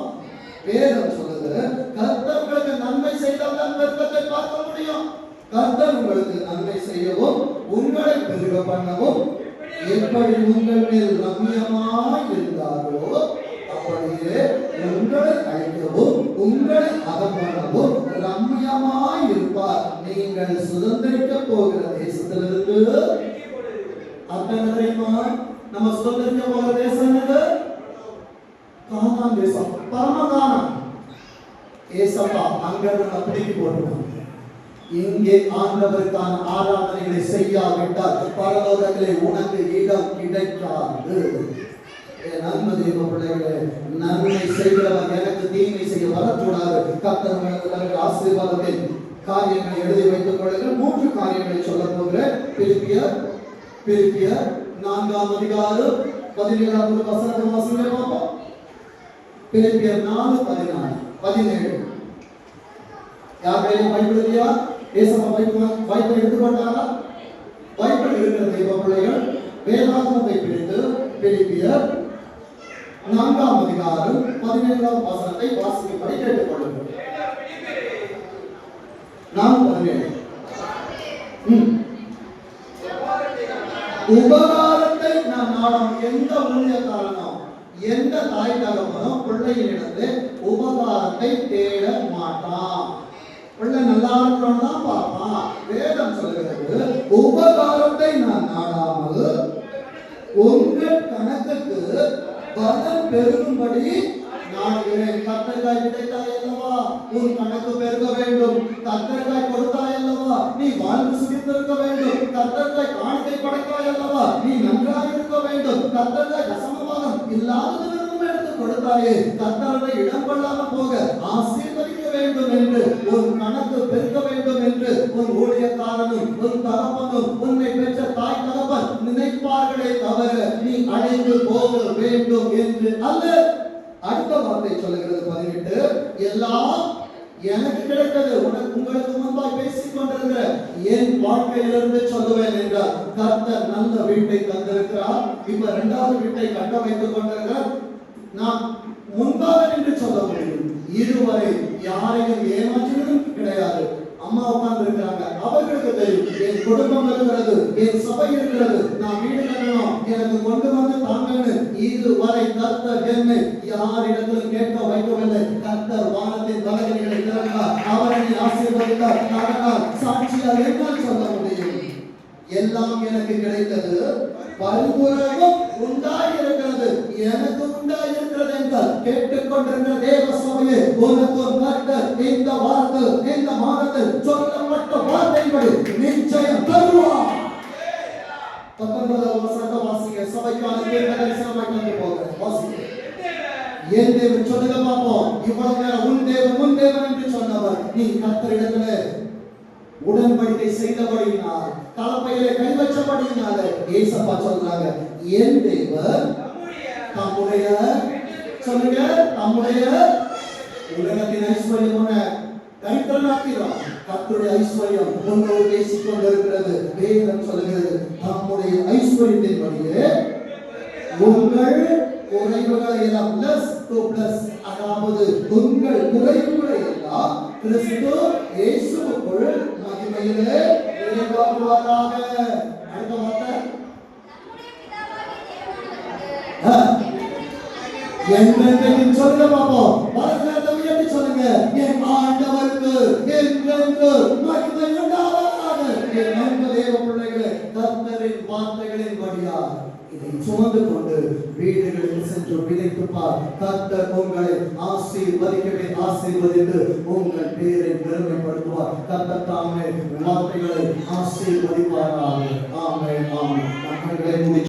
வேதம் சொல்லுது கர்த்தர் உங்களுக்கு நன்மை செய்தால் தான் பெருக்கத்தை பார்க்க முடியும். கர்த்தர் உங்களுக்கு நன்மை செய்யவும் உங்களை பெருக பண்ணவும் எப்படி உங்கள் மேல் ரம்மியமாய் இருந்தாரோ அப்படியே உங்களை அழைக்கவும் உங்களை அகப்படவும் ரம்மியமாய் இருப்பார். நீங்கள் சுதந்திரிக்க போகிற தேசத்திலிருந்து அர்த்தம் தெரியுமா? நம்ம சுதந்திரிக்க போகிற தேசம் என்னது? கானான் தேசம், பரமகானம். ஏசப்பா அங்க நம்ம பிடிக்கி போட்டுருவாங்க. இங்கே ஆண்டவருக்கான ஆராதனைகளை செய்யாவிட்டால் பரலோகத்திலே உனக்கு இடம் கிடைக்காது. என் அன்பு தேவ பிள்ளைகளே, நன்மை செய்கிறவர் எனக்கு தீமை செய்ய வரக்கூடாது. கர்த்தர் உங்களுக்கு ஆசீர்வாதத்தின் காரியங்களை எழுதி வைத்துக் கொள்ளுங்கள். 3 காரியங்களை சொல்ல போகிறேன். பிலிப்பியர் 4ஆம் அதிகாரம் 17வது வசனத்தை வாசிங்க பாப்போம். பிலிப்பியர் 4:17. யாரையும் பைபிள் இல்லையா? ஏசப்பா பைபிள் எடுத்துக்கொண்டாரா? பைபிள் இருக்கிற தெய்வ பிள்ளைகள் வேதாகமத்தை பிடித்து பிலிப்பியர் 4ஆம் அதிகாரம் 17வது வசனத்தை வாசிக்கும்படி கேட்டுக்கொள்ளுங்கள். 4:17. உபகாரத்தை நான் நாடும். எந்த ஊழியக்காரனோ எந்த தாய் தகப்பனோ பிள்ளையினிடத்து உபகாரத்தை தேட மாட்டான். பிள்ளை நல்லா இருக்கணும் தான் பார்ப்பான். வேதம் சொல்லுகிறது உபகாரத்தை நான் நாடாமல் உங்கள் கணக்குக்கு பலன் பெருகும்படி நாடுகிறேன். கத்தரிக்காய் விதைத்தாய் அல்லவா, உன் கணக்கு பெருக வேண்டும். கத்தரிக்காய் கொடுத்தாய் அல்லவா, நீ வாழ்வு சுகித்திருக்க வேண்டும். கத்தரிக்காய் காணிக்கை படைத்தாய் அல்லவா, நீ நன்றாக இருக்க வேண்டும். கத்தரிக்காய் தசமபாகம் இல்லாதவர்களும் எடுத்து கொடுத்தாயே, கத்தரை இடம் கொள்ளாமல் போக ஆசீர்வதிக்க வேண்டும் என்று உன் கணக்கு பெருக்க வேண்டும் என்று உன் ஊழியக்காரனும் உன் தகப்பனும் உன்னை பெற்ற தாய் தகப்பன் நினைப்பார்களே தவிர நீ அடைந்து போக வேண்டும் என்று அல்ல. அடுத்த வார்த்தை சொல்லுகிறது 18. எல்லாம் எனக்கு கிடைத்தது. உங்களுக்கு முன்பாய் பேசிக் கொண்டிருக்கிற என் வாழ்க்கையிலிருந்து சொல்லுவேன் என்றார். கர்த்தர் நல்ல வீட்டை தந்திருக்கிறார். இப்ப 2வது வீட்டை கட்ட வைத்துக் கொண்டிருக்கிறார். நான் முன்பாக நின்று சொல்ல முடியும், இதுவரை யாரையும் ஏமாற்றினதும் கிடையாது. அம்மா உட்கார்ந்து இருக்கிறாங்க, அவர்களுக்கு தெரியும் என் குடும்பம் இருக்கிறது, என் சபை இருக்கிறது, நான் வீடு கட்டணும், எனக்கு கொண்டு வந்து தாங்கன்னு. இதுவரை கர்த்தர் என்னை யாரிடத்திலும் கேட்க வைக்கவில்லை. கர்த்தர் வானத்தின் பலகணிகளை திறந்தார், அவரை ஆசீர்வதித்தார். அதனால் சாட்சியாக என்னால் சொல்ல முடியும், எல்லாம் எனக்கு கிடைத்தது, பரிபூரணமும் உண்டாயிருக்கிறது, எனக்கு உண்டாயிருக்கிறது என்றால் கேட்டுக்கொண்டிருக்கிற தேவ சபையே, உனக்கும் கர்த்தர் இந்த வாரத்தில் இந்த மாதத்தில் சொல்லப்பட்ட வார்த்தைகளை நிச்சயம் தருவார். 19வது வசனத்தை வாசிங்க. என் தேவன் சொல்லுங்க பார்ப்போம். இவ்வளவு நேரம் உன் தேவன் என்று சொன்னவர் நீ கர்த்தரிடத்துல உடன்படிக்கை செய்தபடியினால் தலைமையிலே கை வச்சபடியினால ஏசப்பா சொல்றாங்க என் தேவன் தம்முடைய சொல்லுங்க தம்முடைய உலகத்தின் ஐஸ்வர்யமான கைத்தனாக்கிறார். கர்த்தருடைய ஐஸ்வர்யம் உங்களோடு பேசிக் கொண்டிருக்கிறது. வேதம் சொல்லுகிறது தம்முடைய ஐஸ்வர்யத்தின்படியே உங்கள் குறைவுகளை எல்லாம் பிளஸ் டு பிளஸ், அதாவது உங்கள் குறைவுகளை எல்லாம் கிறிஸ்து இயேசுவுக்குள் மகிமையிலே நிறைவாக்குவாராக. அடுத்த வார்த்தை என்றென்றைக்கும் சொல்லுங்க பாப்போம். வலதுகரத்தை உயர்த்தி சொல்லுங்க என் ஆண்டவருக்கு என்றென்று மகிமை உண்டாவதாக. என் அன்பு தேவ பிள்ளைகளே, கர்த்தரின் வார்த்தைகளின் படியார் இதை சுமந்து கொண்டு வீடுகளுக்கு சென்று விதைத்துப்பார். கர்த்தர் உங்களை ஆசீர்வதிக்கவே ஆசீர்வதித்து உங்கள் பேரை பெருமைப்படுத்துவார். கர்த்தர் தாமே வார்த்தைகளை ஆசீர்வதிப்பாராக. ஆமென் ஆமென்.